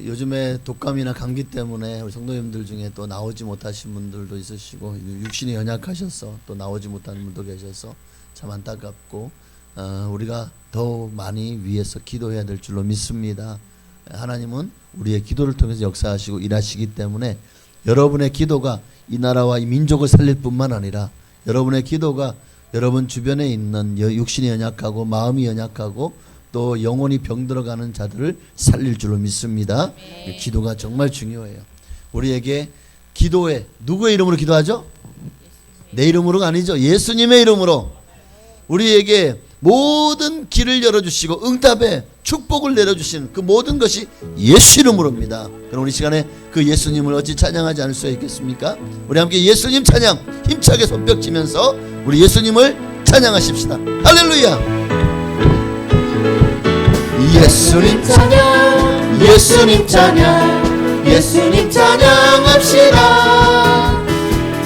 요즘에 독감이나 감기 때문에 우리 성도님들 중에 또 나오지 못하신 분들도 있으시고 육신이 연약하셔서 또 나오지 못하는 분도 계셔서 참 안타깝고 우리가 더 많이 위해서 기도해야 될 줄로 믿습니다. 하나님은 우리의 기도를 통해서 역사하시고 일하시기 때문에 여러분의 기도가 이 나라와 이 민족을 살릴 뿐만 아니라 여러분의 기도가 여러분 주변에 있는 육신이 연약하고 마음이 연약하고 또 영혼이 병들어가는 자들을 살릴 줄로 믿습니다. 기도가 정말 중요해요. 우리에게 기도에 누구의 이름으로 기도하죠? 내 이름으로가 아니죠. 예수님의 이름으로 우리에게 모든 길을 열어주시고 응답의 축복을 내려주시는 그 모든 것이 예수 이름으로입니다. 그럼 우리 시간에 그 예수님을 어찌 찬양하지 않을 수 있겠습니까? 우리 함께 예수님 찬양 힘차게 손뼉 치면서 우리 예수님을 찬양하십시다. 할렐루야. 예수님 찬양, 예수님 찬양, 예수님 찬양합시다.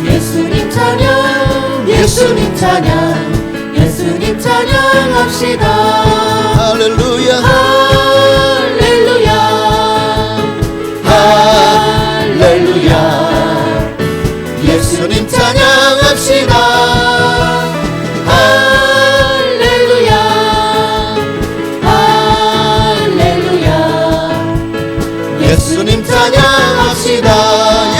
예수님 찬양, 예수님 찬양, 예수님 찬양합시다. 할렐루야, 할렐루야, 할렐루야. 예수님 찬양합시다. 예수님 찬양합시다.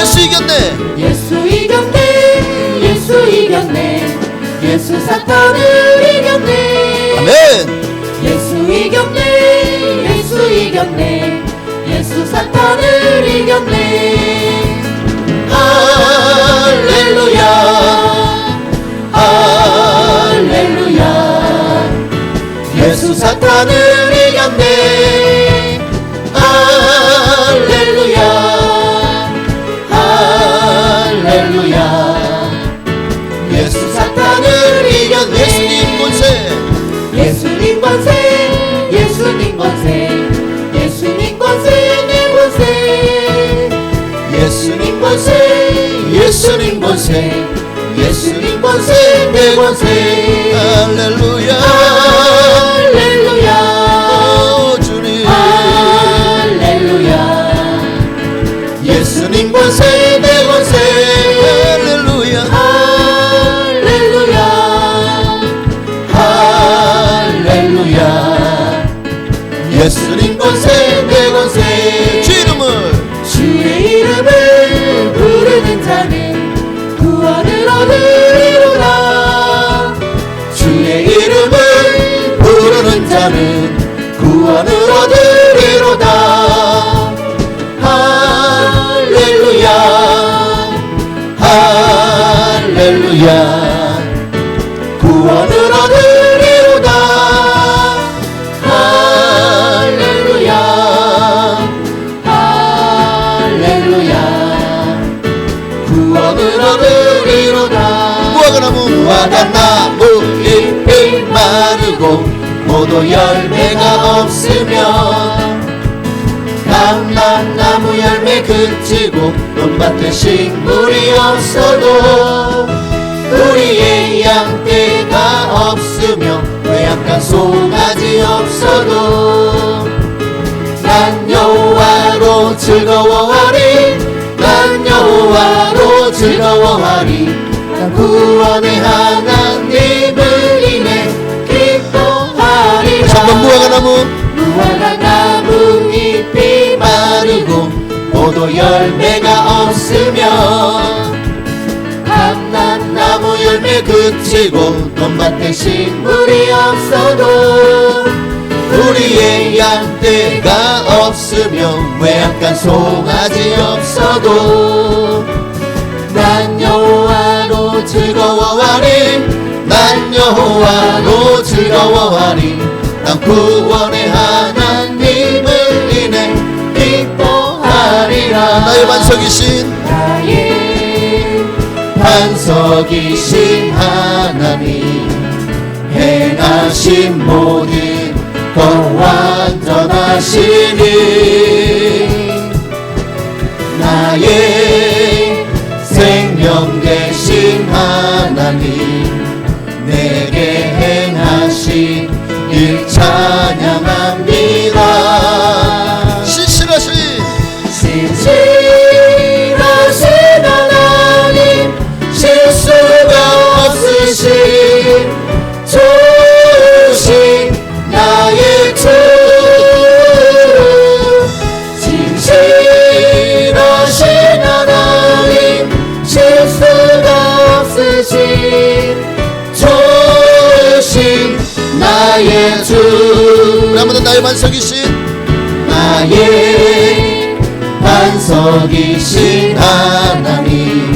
예수 이겼네, 예수 이겼네, 예수 이겼네, 예수 사탄을 이겼네. 아멘. 예수 이겼네, 예수 이겼네, 예수 사탄을 이겼네. 할렐루야, 할렐루야. 예수 사탄을 이겼네. 할렐루야, 할렐루야. 예수 사탄을 이겼네. 예수님 권세, 예수님 권세, 예수님 권세, 예수님 권세, 내 권세. 예수님 권세, 예수님 권세, 예수님 권세, 내 권세. 할렐루야, 할렐루야. 예수님 권세, 내 권세. 할렐루야, 할렐루야, 할렐루야. 예수님 권세, 내 권세. 주 이름을, 주의 이름을 부르는 자는 구원을 얻으리로다. 주의 이름을 부르는 자는 구원을 얻으리로다. 할렐루야, 할렐루야. 구원을 얻으리로다. 할렐루야, 할렐루야. 구원을 얻으리로다. 무화과나무 잎이 마르고 모두 열매가 없으면 감람나무 열매 그치고 논밭에 식물이 없어도 우리의 양떼가 없으며 외양간 송아지 없어도 난 여호와로 즐거워하리. 난 여호와로 즐거워하리. 난 구원의 하나님을 인해 기뻐하리라. 잠깐 무화과나무 잎이 마르고 모두 열매가 없으면 감람나무 열매 그치고 논밭에 식물이 없어도 우리의 양떼가 없으며 외양간 송아지 없어도 난 여호와로 즐거워하리. 난 여호와로 즐거워하리. 난 구원의 하나님을 인해 기뻐하리라. 나의 반석이신, 나의 반석이신 하나님 행하신 모든 것 완전하시니 나의 생명 되신 하나님 내게 행하신 일 찬양합니다. 신실하신 나의 반석이신 나의 반석이신 하나님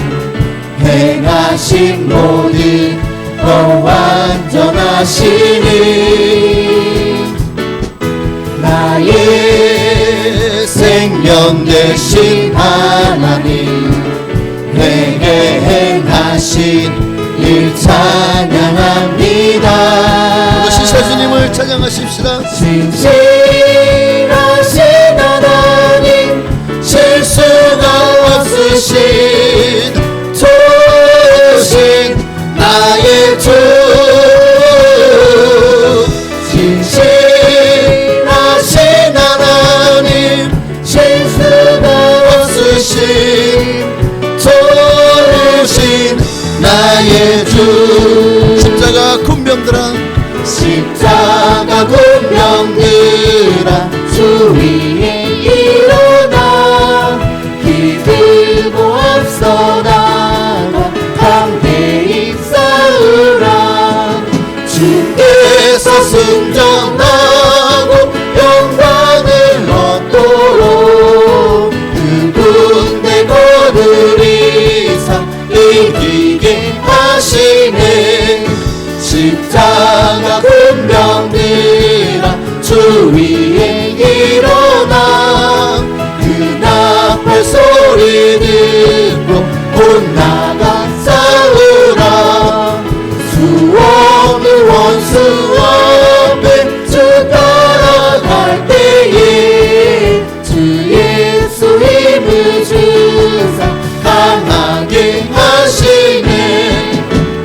행하신 모든 것 완전하시니 나의 생명 되신 하나님 내게 행하신 일 찬양합니다. 신사주님을 찬양하십시다. 진실하신 하나님 실수가 없으신 좋으신 나의 주 진실하신 하나님 실수가 없으신 좋으신 나의 주 십자가 군병들아 십자가 군병들아 주 위에 일어나 기들고 앞서 나가 담대히 싸우라 주께서 승전하고 영광을 얻도록 그분의 거느리사 이기게 하시네 십자가 군병들아 주 위에 일어나 그 나팔 소리 듣고 곧 나가 싸우라 수 없는 원수 앞에 주 따라갈 때에 주 예수 힘을 주사 강하게 하시네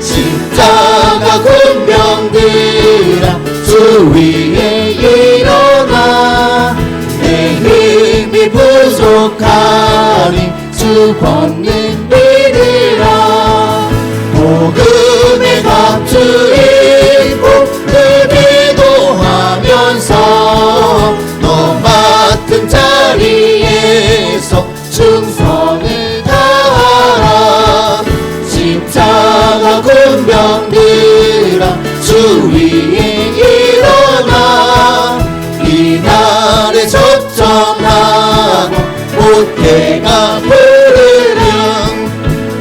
십자가 군병들아 주 위에 일어나 내 힘이 부족하니 주 권능 믿으라 복음의 갑주 입고 늘 기도하면서 너 맡은 자리에서 충성을 다하라 십자가 군병들아 주 위에 일어나 이날에 접전하고 못해가 부르는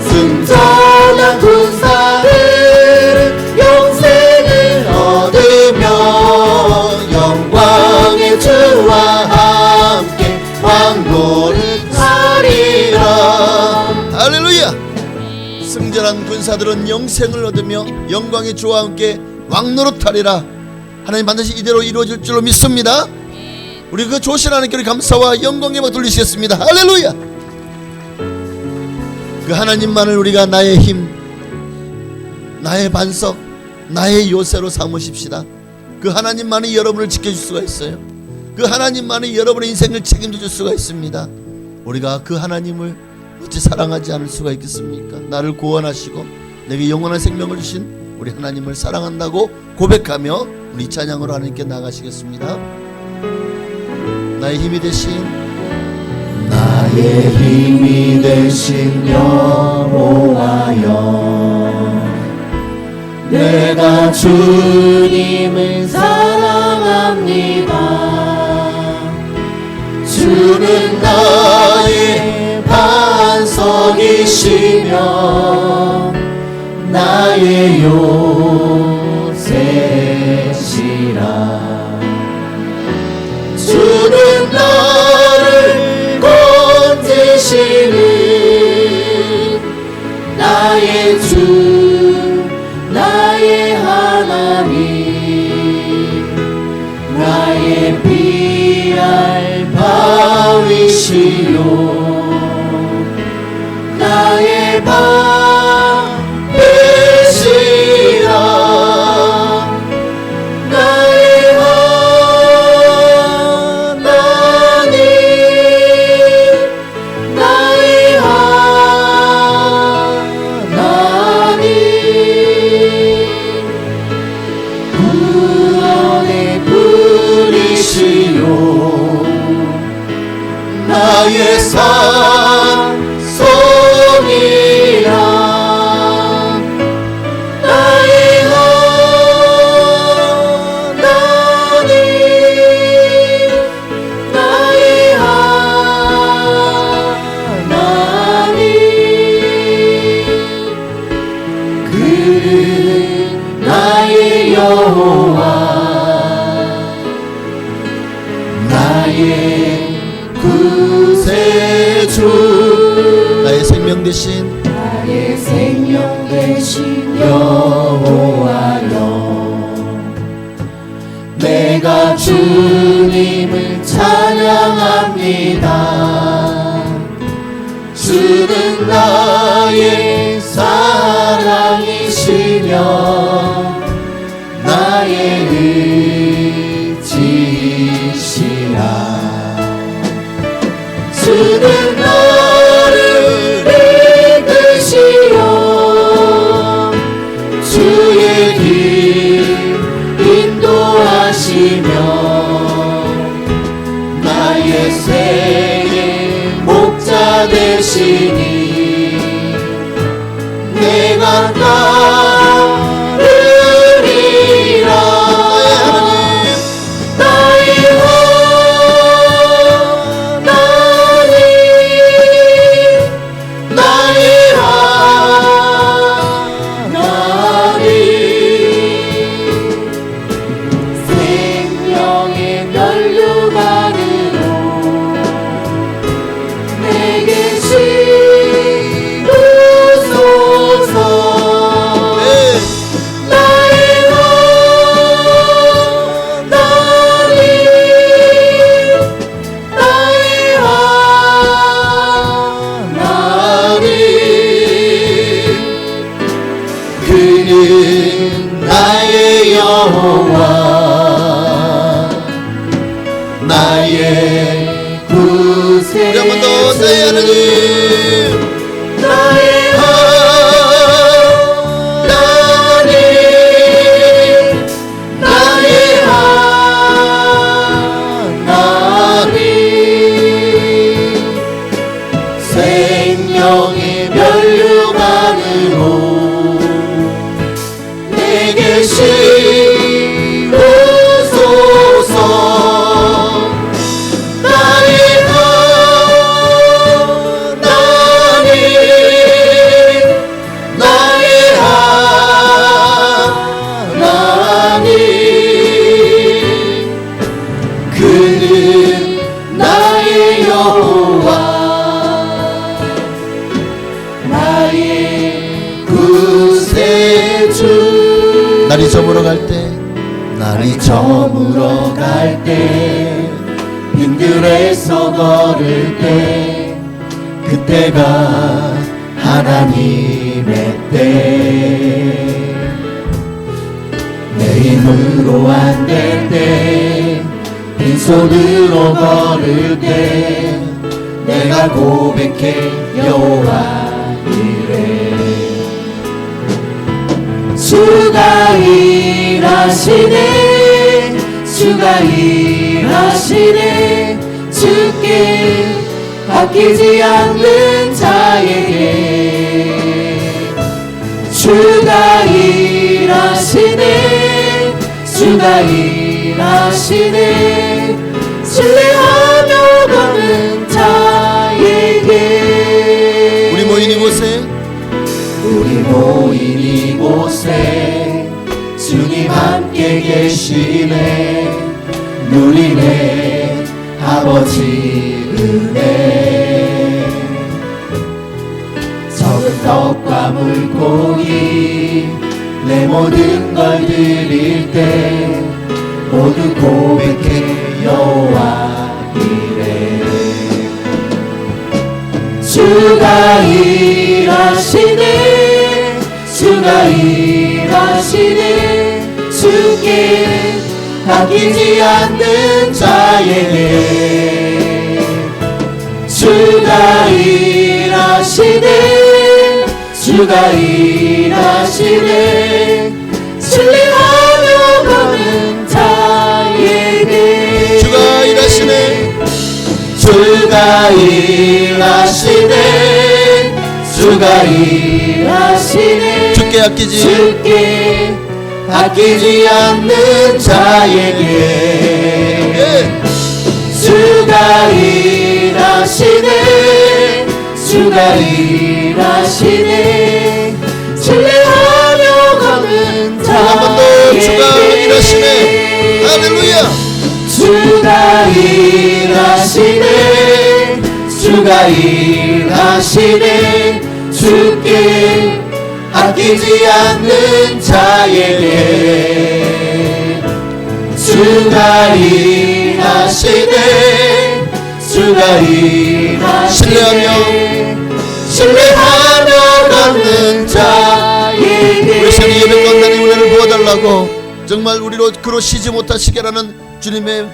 승전한 군사들은 영생을 얻으며 영광의 주와 함께 왕노를 하리라. 할렐루야. 승전한 군사들은 영생을 얻으며 영광의 주와 함께 왕노릇하리라. 하나님 반드시 이대로 이루어질 줄로 믿습니다. 우리 그 조신 하나님께 감사와 영광에 돌리시겠습니다. 할렐루야. 그 하나님만을 우리가 나의 힘, 나의 반석, 나의 요새로 삼으십시다. 그 하나님만이 여러분을 지켜줄 수가 있어요. 그 하나님만이 여러분의 인생을 책임져 줄 수가 있습니다. 우리가 그 하나님을 어찌 사랑하지 않을 수가 있겠습니까? 나를 구원하시고 내게 영원한 생명을 주신 우리 하나님을 사랑한다고 고백하며 우리 찬양으로 하나님께 나가시겠습니다. 나의 힘이 되신 나의 힘이 되신 여호와여 내가 주님을 사랑합니다. 주는 나의 반석이시며 나의 요새시라. 주는 나를 건지시는 나의 주 나의 하나님 나의 피할 바위시요 나의 방패시라. 나의 하나님 나의 하나님 구원의 불이시요 나의 산성이라. 나의 하나님 생명 대신 나의 생명 되신 여호와여 내가 주님을 찬양합니다. 주는 나의 사랑이시며 나의 의지이시라. 주는 나를 이끄시어 주의 길 인도하시며 나의 생의 목자 되시니 내가 따르리라. 나의 하나님 나의 하나님 생명의 면류관으로 내게 지우소서. 나의 하나님 나의 하나님 그는 나의 여호와 나의 구세. 우리 한 번 더 나의 하나님 나의 하나님 나의 하나님 생명의 면류관으로 내게 지우소서. 나의 하나님 나의 하나님 그는 나의 여호와 나의 구세주. 날이 저물어 갈 때 날이 저물어 갈 때 빈들에서 걸을 때 그때가 하나님의 때. 내 힘으로 안 될 때 빈손으로 걸을 때 내가 고백해 여호와 이래. 주가 일하시네 주가 일하시네 주께 아끼지 않는 자에게. 주가 일하시네 주가 일하시네 신뢰하며 걷는 자에게. 우리 모인 이곳에 우리 모인 이곳에 주님 함께 계시네. 누리네 아버지 은혜. 적은 떡과 물고기 내 모든 걸 드릴 때 모두 고백해 여호와 이래. 주가 일하시네 주가 일하시네 주께 아끼지 않는 자에게. 주가 일하시네 주가 일하시네 신뢰하며 걷는 자에게. 주가 일하시네 주가 일하시네 주가 일하시네 주께 아끼지 않는 자에게. 주가 일하시네 주가 일하시네 신뢰하며 걷는 자에게. 주가 일하시네. 할렐루야. 주가 일하시네 주가 일하시네 일하시네 주께 아끼지 않는 자에게 주가 일하시네 주가 일하시네 신뢰하며 걷는 자에게 우리 생애 예배 가운데 은혜를 부어달라고 정말 우리로 그로 쉬지 못하시게 하는 주님의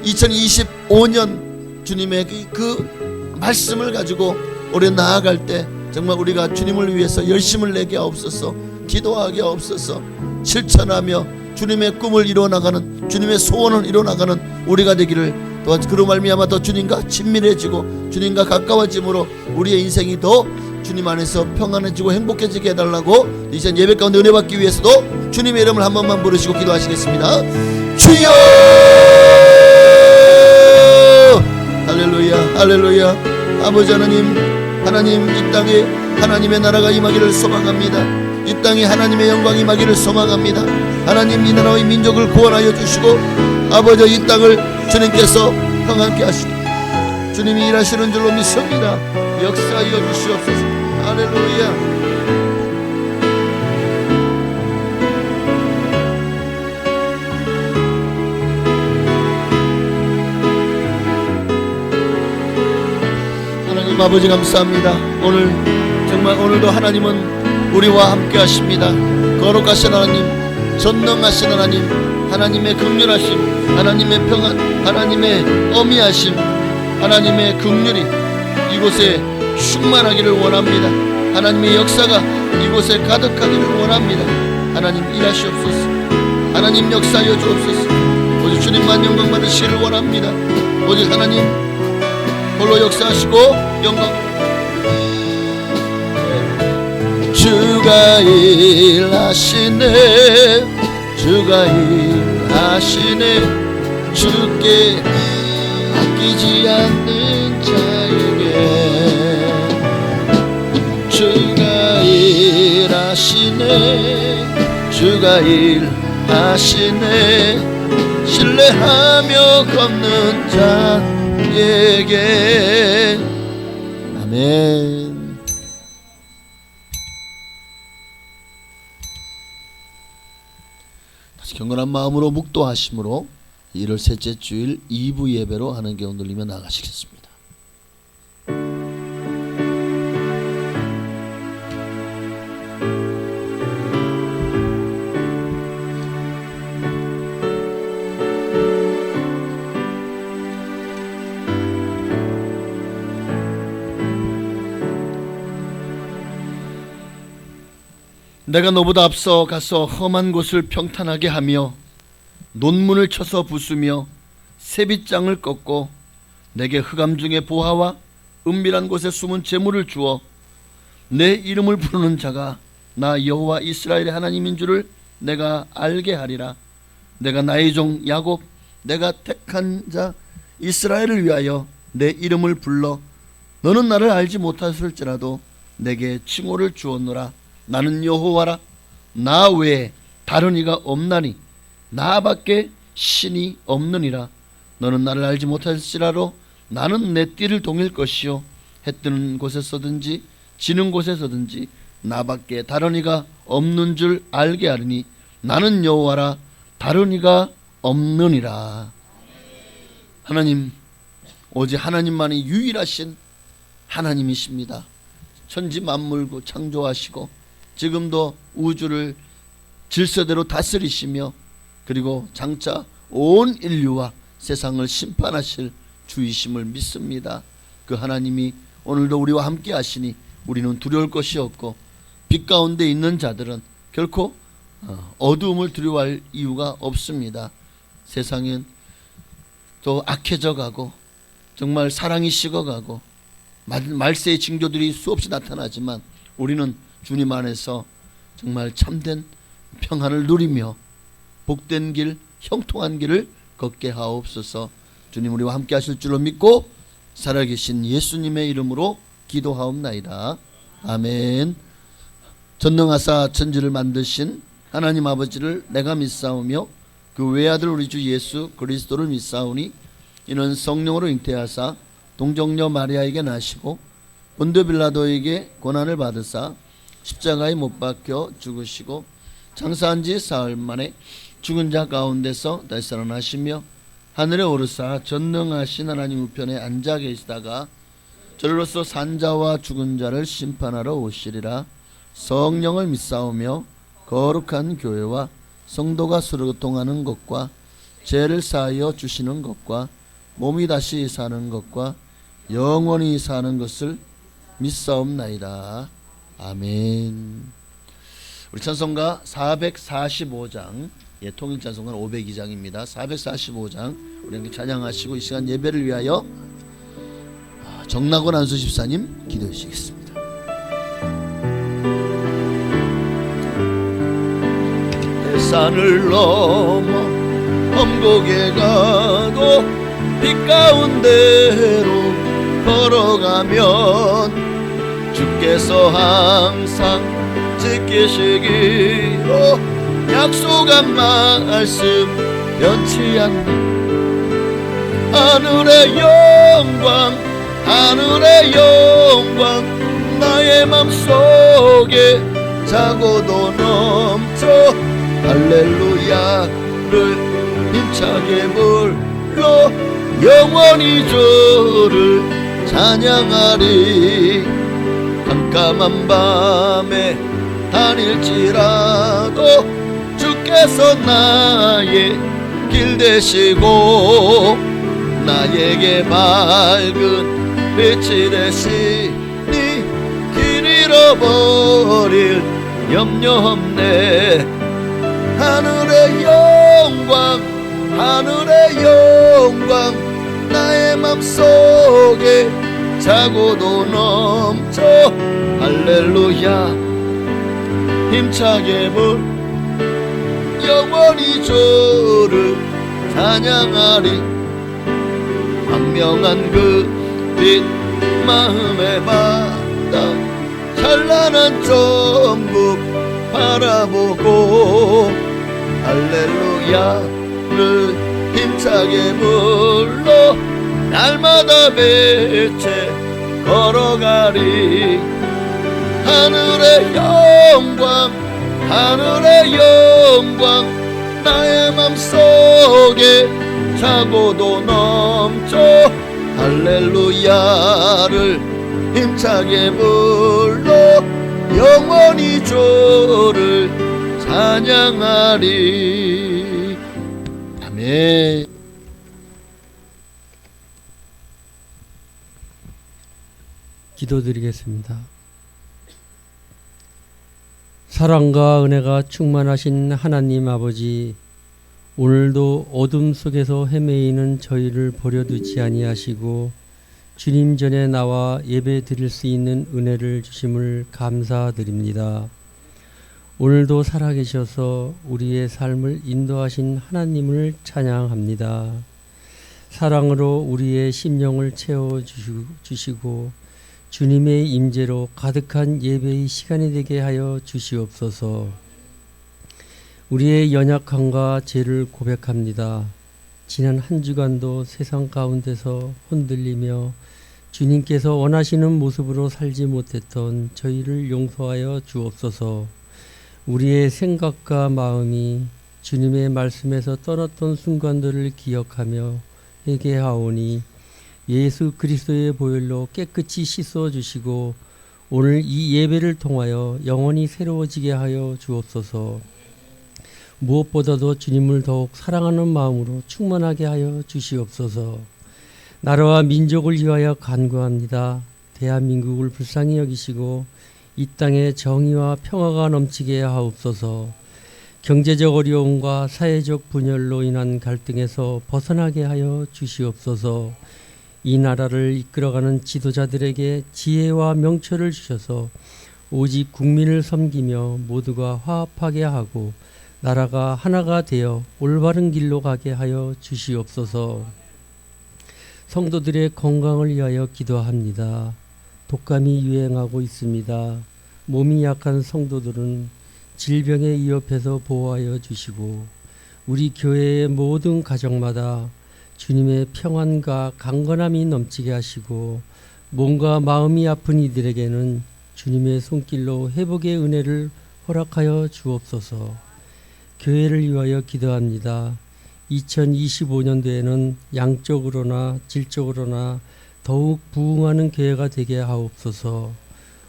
2025년 주님의 그 말씀을 가지고 올해 나아갈 때 정말 우리가 주님을 위해서 열심을 내게 하옵소서. 기도하게 하옵소서. 실천하며 주님의 꿈을 이루어나가는 주님의 소원을 이루어나가는 우리가 되기를 또한 그로 말미암아 더 주님과 친밀해지고 주님과 가까워짐으로 우리의 인생이 더 주님 안에서 평안해지고 행복해지게 해달라고 이제 예배 가운데 은혜 받기 위해서도 주님의 이름을 한 번만 부르시고 기도하시겠습니다. 주여 할렐루야 할렐루야. 아버지 하나님 이 땅에 하나님의 나라가 임하기를 소망합니다. 이 땅에 하나님의 영광이 임하기를 소망합니다. 하나님 이 나라의 민족을 구원하여 주시고 아버지 이 땅을 주님께서 평안케 하시고 주님이 일하시는 줄로 믿습니다. 역사하여 주시옵소서. 할렐루야. 하나님 아버지 감사합니다. 오늘 정말 오늘도 하나님은 우리와 함께 하십니다. 거룩하신 하나님, 전능하신 하나님, 하나님의 긍휼하심, 하나님의 평안, 하나님의 어미하심, 하나님의 긍휼이 이곳에 충만하기를 원합니다. 하나님의 역사가 이곳에 가득하기를 원합니다. 하나님 일하시옵소서. 하나님 역사하여 주옵소서. 오직 주님만 영광 받으시기를 원합니다. 오직 하나님 홀로 역사하시고 영광. 주가 일하시네 주가 일하시네 주께 아끼지 않는 자에게 주가 일하시네 주가 일하시네 신뢰하며 걷는 자에게. 아멘. 경건한 마음으로 묵도하심으로 1월 셋째 주일 2부 예배로 하는 경 돌리며 나가시겠습니다. 내가 너보다 앞서 가서 험한 곳을 평탄하게 하며 논문을 쳐서 부수며 세빗장을 꺾고 내게 흑암 중에 보화와 은밀한 곳에 숨은 재물을 주어 내 이름을 부르는 자가 나 여호와 이스라엘의 하나님인 줄을 내가 알게 하리라. 내가 나의 종 야곱 내가 택한 자 이스라엘을 위하여 내 이름을 불러 너는 나를 알지 못하였을지라도 내게 칭호를 주었노라. 나는 여호와라. 나 외에 다른 이가 없나니 나밖에 신이 없느니라. 너는 나를 알지 못할지라도 나는 내 띠를 동일 것이요 해 뜨는 곳에서든지 지는 곳에서든지 나밖에 다른 이가 없는 줄 알게 하리니 나는 여호와라. 다른 이가 없느니라. 하나님 오직 하나님만이 유일하신 하나님이십니다. 천지 만물고 창조하시고 지금도 우주를 질서대로 다스리시며 그리고 장차 온 인류와 세상을 심판하실 주이심을 믿습니다. 그 하나님이 오늘도 우리와 함께 하시니 우리는 두려울 것이 없고 빛 가운데 있는 자들은 결코 어두움을 두려워할 이유가 없습니다. 세상은 또 악해져 가고 정말 사랑이 식어가고 말세의 징조들이 수없이 나타나지만 우리는 주님 안에서 정말 참된 평안을 누리며 복된 길, 형통한 길을 걷게 하옵소서. 주님 우리와 함께 하실 줄로 믿고 살아계신 예수님의 이름으로 기도하옵나이다. 아멘. 전능하사 천지를 만드신 하나님 아버지를 내가 믿사오며 그 외아들 우리 주 예수 그리스도를 믿사오니 이는 성령으로 잉태하사 동정녀 마리아에게 나시고 본디오 빌라도에게 고난을 받으사 십자가에 못 박혀 죽으시고 장사한 지 사흘 만에 죽은 자 가운데서 다시 살아나시며 하늘에 오르사 전능하신 하나님 우편에 앉아 계시다가 저로서 산자와 죽은 자를 심판하러 오시리라. 성령을 믿사오며 거룩한 교회와 성도가 서로 교통하는 것과 죄를 사하여 주시는 것과 몸이 다시 사는 것과 영원히 사는 것을 믿사옵나이다. 아멘. 우리 찬송가 445장, 통일 찬송가 502장입니다. 445장 우리 함께 찬양하시고 이 시간 예배를 위하여 정낙원 안수 집사님 기도해 주시겠습니다. 대산을 넘어 엄곡에 가도 빛 가운데로 걸어가면 주께서 항상 지키시기로 약속한 말씀 변치 않는 하늘의 영광, 하늘의 영광 나의 맘속에 자고도 넘쳐 할렐루야를 힘차게 불러 영원히 주를 찬양하리. 깜깜한 밤에 다닐지라도 주께서 나의 길 되시고 나에게 밝은 빛이 되시니 길 잃어버릴 염려 없네. 하늘의 영광, 하늘의 영광 나의 맘속에 자고도 넘쳐 할렐루야 힘차게 불 영원히 주를 찬양하리. 광명한 그 빛 마음에 받아 찬란한 천국 바라보고 할렐루야를 힘차게 불러 날마다 빛에 걸어가리. 하늘의 영광, 하늘의 영광 나의 맘속에 자고도 넘쳐 할렐루야를 힘차게 불러 영원히 주를 찬양하리. 아멘. 기도드리겠습니다. 사랑과 은혜가 충만하신 하나님 아버지, 오늘도 어둠 속에서 헤매이는 저희를 버려두지 아니하시고 주님 전에 나와 예배 드릴 수 있는 은혜를 주심을 감사드립니다. 오늘도 살아계셔서 우리의 삶을 인도하신 하나님을 찬양합니다. 사랑으로 우리의 심령을 채워주시고 주님의 임재로 가득한 예배의 시간이 되게 하여 주시옵소서. 우리의 연약함과 죄를 고백합니다. 지난 한 주간도 세상 가운데서 흔들리며 주님께서 원하시는 모습으로 살지 못했던 저희를 용서하여 주옵소서. 우리의 생각과 마음이 주님의 말씀에서 떠났던 순간들을 기억하며 회개하오니 예수 그리스도의 보혈로 깨끗이 씻어주시고 오늘 이 예배를 통하여 영원히 새로워지게 하여 주옵소서. 무엇보다도 주님을 더욱 사랑하는 마음으로 충만하게 하여 주시옵소서. 나라와 민족을 위하여 간구합니다. 대한민국을 불쌍히 여기시고 이 땅에 정의와 평화가 넘치게 하옵소서. 경제적 어려움과 사회적 분열로 인한 갈등에서 벗어나게 하여 주시옵소서. 이 나라를 이끌어가는 지도자들에게 지혜와 명철을 주셔서 오직 국민을 섬기며 모두가 화합하게 하고 나라가 하나가 되어 올바른 길로 가게 하여 주시옵소서. 성도들의 건강을 위하여 기도합니다. 독감이 유행하고 있습니다. 몸이 약한 성도들은 질병에 위협해서 보호하여 주시고 우리 교회의 모든 가정마다 주님의 평안과 강건함이 넘치게 하시고 몸과 마음이 아픈 이들에게는 주님의 손길로 회복의 은혜를 허락하여 주옵소서. 교회를 위하여 기도합니다. 2025년도에는 양적으로나 질적으로나 더욱 부흥하는 교회가 되게 하옵소서.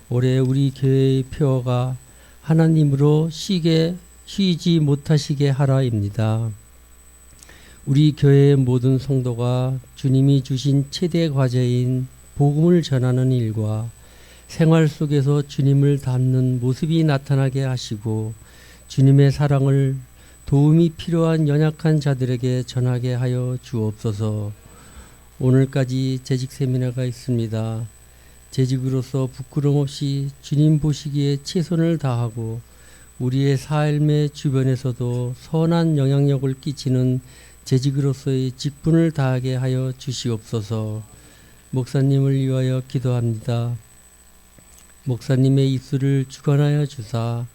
올해 우리 교회의 표어가 하나님으로 쉬지 못하시게 하라입니다. 우리 교회의 모든 성도가 주님이 주신 최대 과제인 복음을 전하는 일과 생활 속에서 주님을 닮는 모습이 나타나게 하시고 주님의 사랑을 도움이 필요한 연약한 자들에게 전하게 하여 주옵소서. 오늘까지 재직 세미나가 있습니다. 재직으로서 부끄럼 없이 주님 보시기에 최선을 다하고 우리의 삶의 주변에서도 선한 영향력을 끼치는 재직으로서의 직분을 다하게 하여 주시옵소서. 목사님을 위하여 기도합니다. 목사님의 입술을 주관하여 주사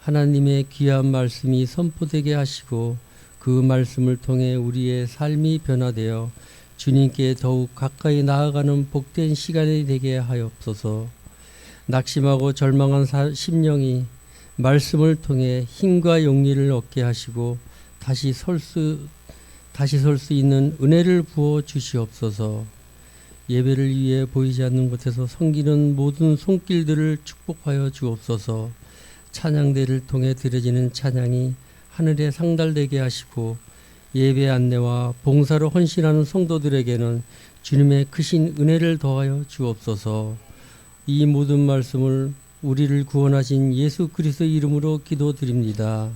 하나님의 귀한 말씀이 선포되게 하시고 그 말씀을 통해 우리의 삶이 변화되어 주님께 더욱 가까이 나아가는 복된 시간이 되게 하옵소서. 낙심하고 절망한 심령이 말씀을 통해 힘과 용기를 얻게 하시고 다시 설 수 있는 은혜를 부어 주시옵소서. 예배를 위해 보이지 않는 곳에서 섬기는 모든 손길들을 축복하여 주옵소서. 찬양대를 통해 드려지는 찬양이 하늘에 상달되게 하시고 예배 안내와 봉사로 헌신하는 성도들에게는 주님의 크신 은혜를 더하여 주옵소서. 이 모든 말씀을 우리를 구원하신 예수 그리스도 이름으로 기도드립니다.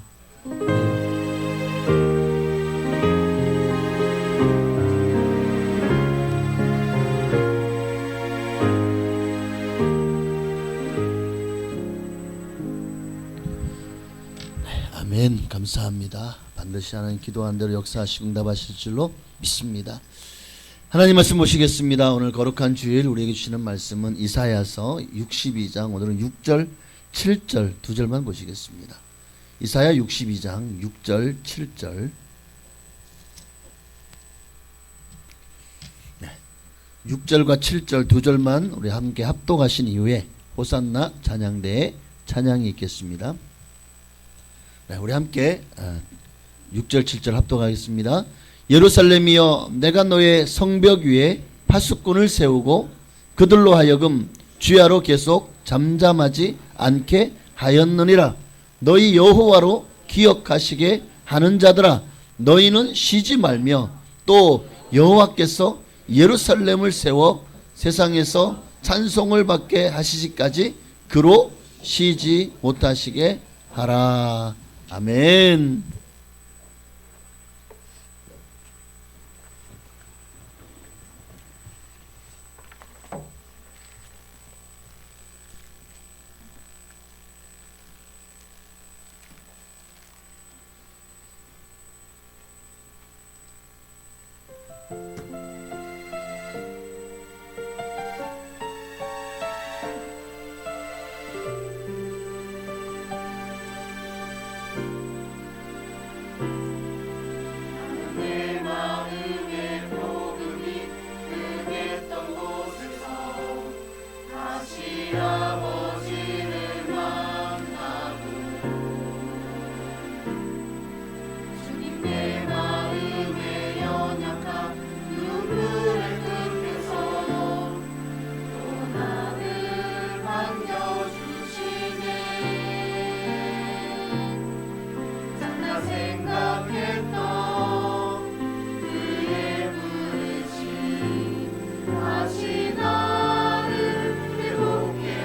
아멘. 감사합니다. 반드시 하나님 기도한 대로 역사하시고 응답하실 줄로 믿습니다. 하나님 말씀 보시겠습니다. 오늘 거룩한 주일 우리에게 주시는 말씀은 이사야서 62장 오늘은 6절 7절 두 절만 보시겠습니다. 이사야 62장 6절 7절 6절과 7절 두 절만 우리 함께 합독하신 이후에 호산나 찬양대에 찬양이 있겠습니다. 네, 우리 함께 6절 7절 합독하겠습니다. 예루살렘이여 내가 너의 성벽 위에 파수꾼을 세우고 그들로 하여금 주야로 계속 잠잠하지 않게 하였느니라. 너희 여호와로 기억하시게 하는 자들아 너희는 쉬지 말며 또 여호와께서 예루살렘을 세워 세상에서 찬송을 받게 하시기까지 그로 쉬지 못하시게 하라. 아멘. 다시 나를 회복해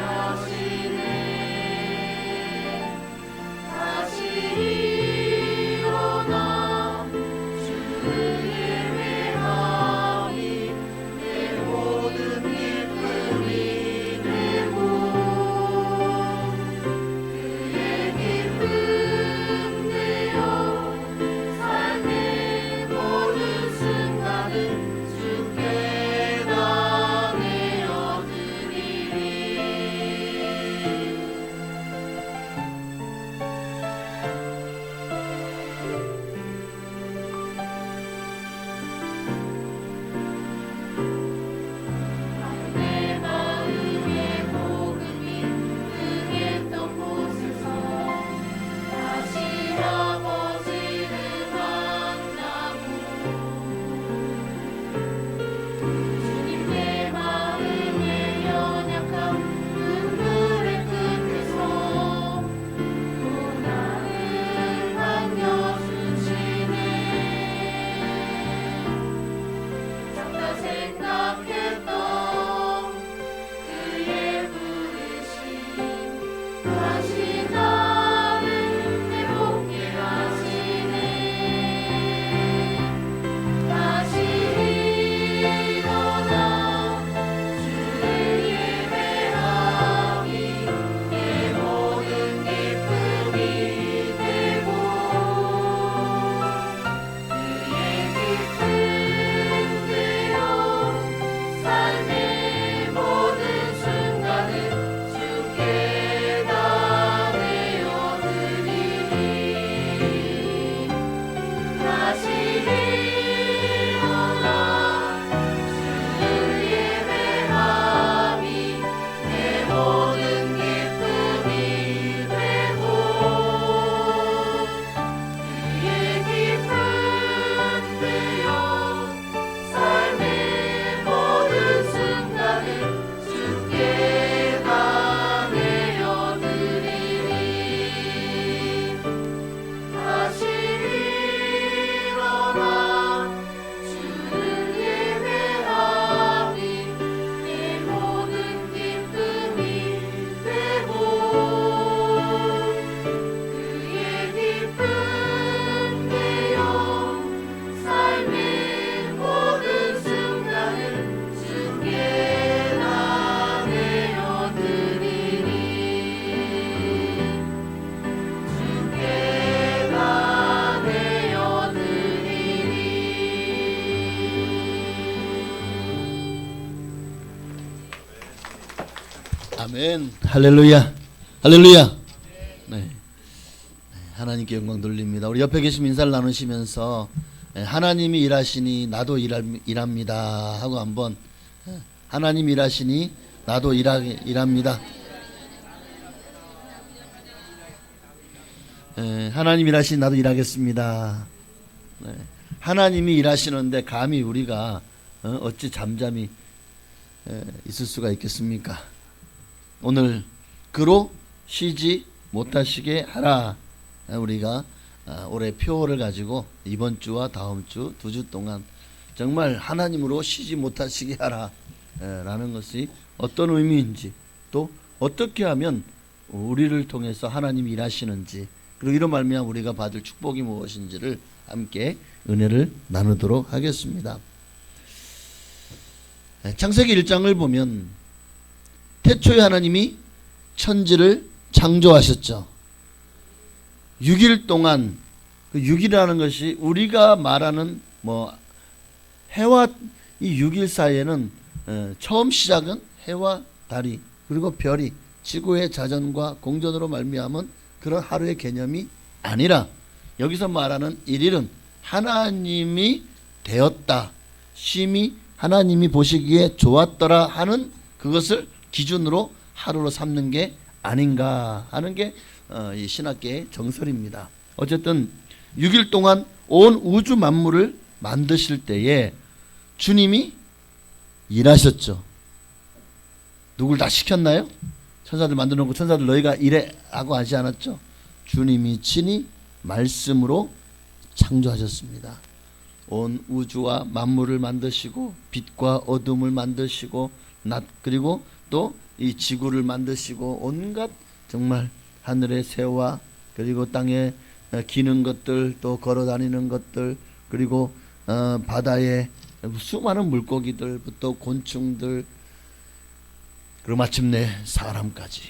아멘. 할렐루야. 할렐루야. 네. 하나님께 영광 돌립니다. 우리 옆에 계신 인사를 나누시면서 하나님이 일하시니 나도 일합니다 하고 한번 하나님 일하시니 나도 일합니다. 하나님 일하시니 나도 일하겠습니다. 하나님이 일하시는데 감히 우리가 어찌 잠잠히 있을 수가 있겠습니까? 오늘 그로 쉬지 못하시게 하라. 우리가 올해 표를 가지고 이번 주와 다음 주 2주 동안 정말 하나님으로 쉬지 못하시게 하라 라는 것이 어떤 의미인지, 또 어떻게 하면 우리를 통해서 하나님이 일하시는지, 그리고 이로 말미암아 우리가 받을 축복이 무엇인지를 함께 은혜를 나누도록 하겠습니다. 창세기 1장을 보면 태초에 하나님이 천지를 창조하셨죠. 6일 동안, 그 6일이라는 것이 우리가 말하는 해와 이 6일 사이에는 처음 시작은 해와 달이, 그리고 별이 지구의 자전과 공전으로 말미암은 그런 하루의 개념이 아니라, 여기서 말하는 1일은 하나님이 되었다, 쉼이 하나님이 보시기에 좋았더라 하는 그것을 기준으로 하루로 삼는 게 아닌가 하는 게 이 신학계의 정설입니다. 어쨌든 6일 동안 온 우주 만물을 만드실 때에 주님이 일하셨죠. 누굴 다 시켰나요? 천사들 만들어 놓고 천사들 너희가 일해 하고 하지 않았죠. 주님이 친히 말씀으로 창조하셨습니다. 온 우주와 만물을 만드시고 빛과 어둠을 만드시고 낮, 그리고 또 이 지구를 만드시고 온갖 정말 하늘의 새와 그리고 땅에 기는 것들, 또 걸어다니는 것들, 그리고 바다에 수많은 물고기들부터 곤충들, 그리고 마침내 사람까지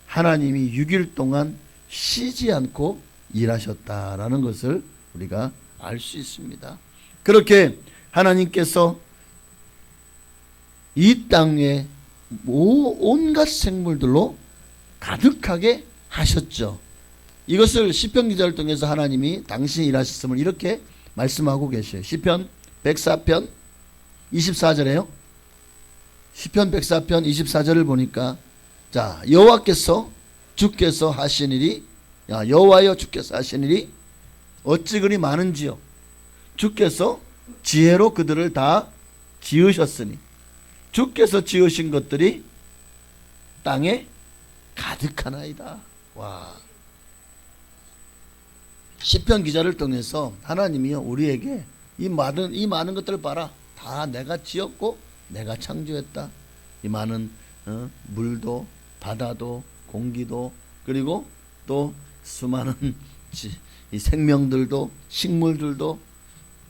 하나님이 6일 동안 쉬지 않고 일하셨다라는 것을 우리가 알 수 있습니다. 그렇게 하나님께서 이 땅에 온갖 생물들로 가득하게 하셨죠. 이것을 시편 기자를 통해서 하나님이 당신이 일하셨음을 이렇게 말씀하고 계셔요. 시편 104편 24절에요. 시편 104편 24절을 보니까, 자, 여호와께서 주께서 하신 일이, 여호와여 주께서 하신 일이 어찌 그리 많은지요. 주께서 지혜로 그들을 다 지으셨으니 주께서 지으신 것들이 땅에 가득하나이다. 와. 시편 기자를 통해서 하나님이요 우리에게 이 많은 것들을 봐라. 다 내가 지었고 내가 창조했다. 이 많은 물도 바다도 공기도, 그리고 또 수많은 이 생명들도, 식물들도,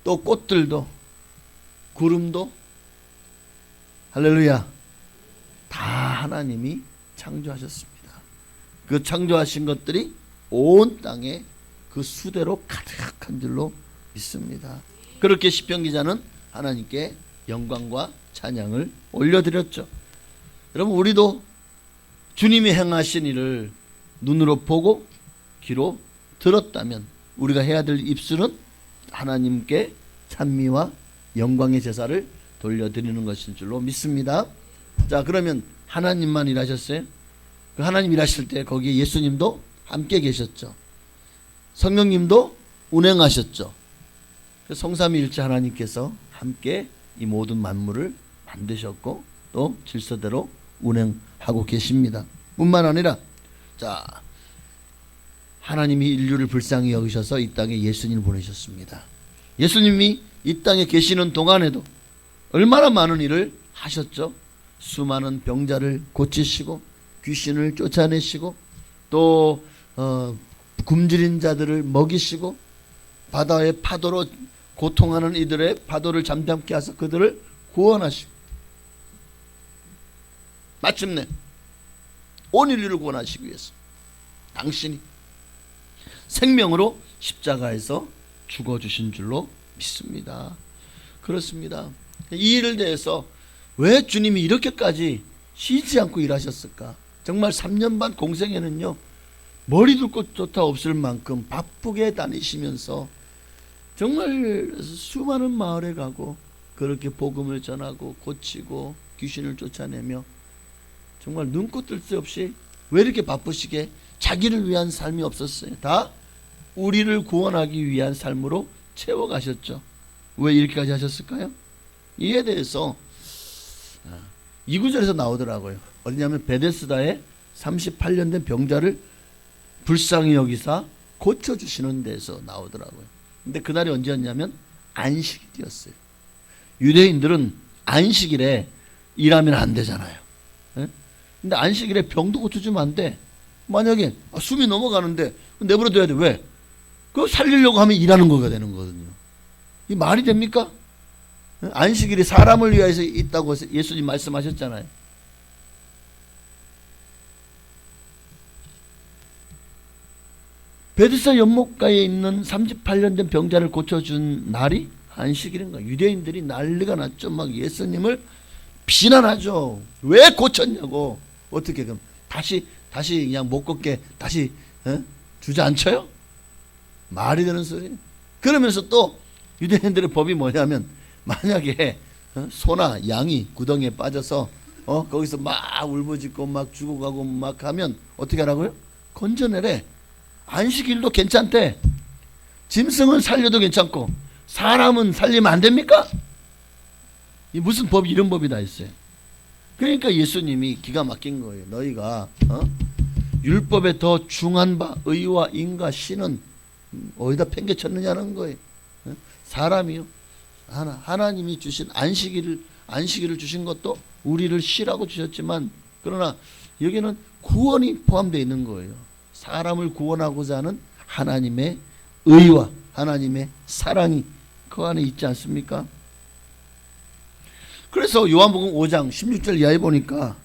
또 꽃들도, 구름도, 할렐루야, 다 하나님이 창조하셨습니다. 그 창조하신 것들이 온 땅에 그 수대로 가득한 줄로 믿습니다. 그렇게 시편 기자는 하나님께 영광과 찬양을 올려드렸죠. 여러분, 우리도 주님이 행하신 일을 눈으로 보고 귀로 들었다면 우리가 해야 될 입술은 하나님께 찬미와 영광의 제사를 돌려드리는 것인 줄로 믿습니다. 자, 그러면 하나님만 일하셨어요? 그 하나님 일하실 때 거기에 예수님도 함께 계셨죠. 성령님도 운행하셨죠. 성삼위일체 하나님께서 함께 이 모든 만물을 만드셨고 또 질서대로 운행하고 계십니다. 뿐만 아니라, 자, 하나님이 인류를 불쌍히 여기셔서 이 땅에 예수님을 보내셨습니다. 예수님이 이 땅에 계시는 동안에도 얼마나 많은 일을 하셨죠. 수많은 병자를 고치시고 귀신을 쫓아내시고 또 굶주린 자들을 먹이시고 바다의 파도로 고통하는 이들의 파도를 잠잠케 하셔서 그들을 구원하시고 마침내 온 인류를 구원하시기 위해서 당신이 생명으로 십자가에서 죽어주신 줄로 믿습니다. 그렇습니다. 이 일을 대해서 왜 주님이 이렇게까지 쉬지 않고 일하셨을까? 정말 3년 반 공생에는요, 머리둘 곳조차 없을 만큼 바쁘게 다니시면서 정말 수많은 마을에 가고 그렇게 복음을 전하고 고치고 귀신을 쫓아내며 정말 눈코 뜰 새 없이 왜 이렇게 바쁘시게 자기를 위한 삶이 없었어요. 다 우리를 구원하기 위한 삶으로 채워가셨죠. 왜 이렇게까지 하셨을까요? 이에 대해서 2구절에서 나오더라고요. 어디냐면 베데스다에 38년 된 병자를 불쌍히 여기사 고쳐주시는 데서 나오더라고요. 근데 그날이 언제였냐면 안식일이었어요. 유대인들은 안식일에 일하면 안 되잖아요. 예? 근데 안식일에 병도 고쳐주면 안 돼. 만약에 숨이 넘어가는데 내버려둬야 돼. 왜? 그거 살리려고 하면 일하는 거가 되는 거거든요. 이 말이 됩니까? 안식일이 사람을 위해서 있다고 예수님 말씀하셨잖아요. 베드사 연못가에 있는 38년 된 병자를 고쳐준 날이 안식일인 거예요. 유대인들이 난리가 났죠. 막 예수님을 비난하죠. 왜 고쳤냐고. 어떻게 그럼 다시 그냥 못 걷게 다시 주저앉혀요? 말이 되는 소리. 그러면서 또 유대인들의 법이 뭐냐면 만약에 소나 양이 구덩이에 빠져서 거기서 막 울부짖고 막 죽어가고 막 하면 어떻게 하라고요? 건져내래. 안식일도 괜찮대. 짐승은 살려도 괜찮고 사람은 살리면 안 됩니까? 이 무슨 법이 이런 법이 다 있어요. 그러니까 예수님이 기가 막힌 거예요. 너희가 율법에 더 중한 바 의와 인과 신은 어디다 팽개쳤느냐는 거예요. 사람이요. 하나님이 주신 안식일을 주신 것도 우리를 쉬라고 주셨지만 그러나 여기는 구원이 포함되어 있는 거예요. 사람을 구원하고자 하는 하나님의 의와 하나님의 사랑이 그 안에 있지 않습니까? 그래서 요한복음 5장 16절 이하에 보니까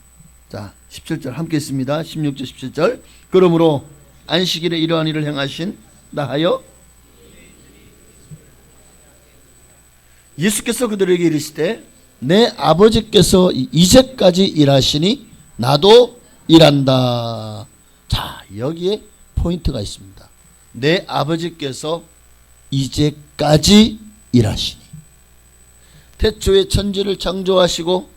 자 17절 함께 했습니다. 16절 17절 그러므로 안식일에 이러한 일을 행하신 나하여 예수께서 그들에게 이르시되 내 아버지께서 이제까지 일하시니 나도 일한다. 자 여기에 포인트가 있습니다. 내 아버지께서 이제까지 일하시니 태초에 천지를 창조하시고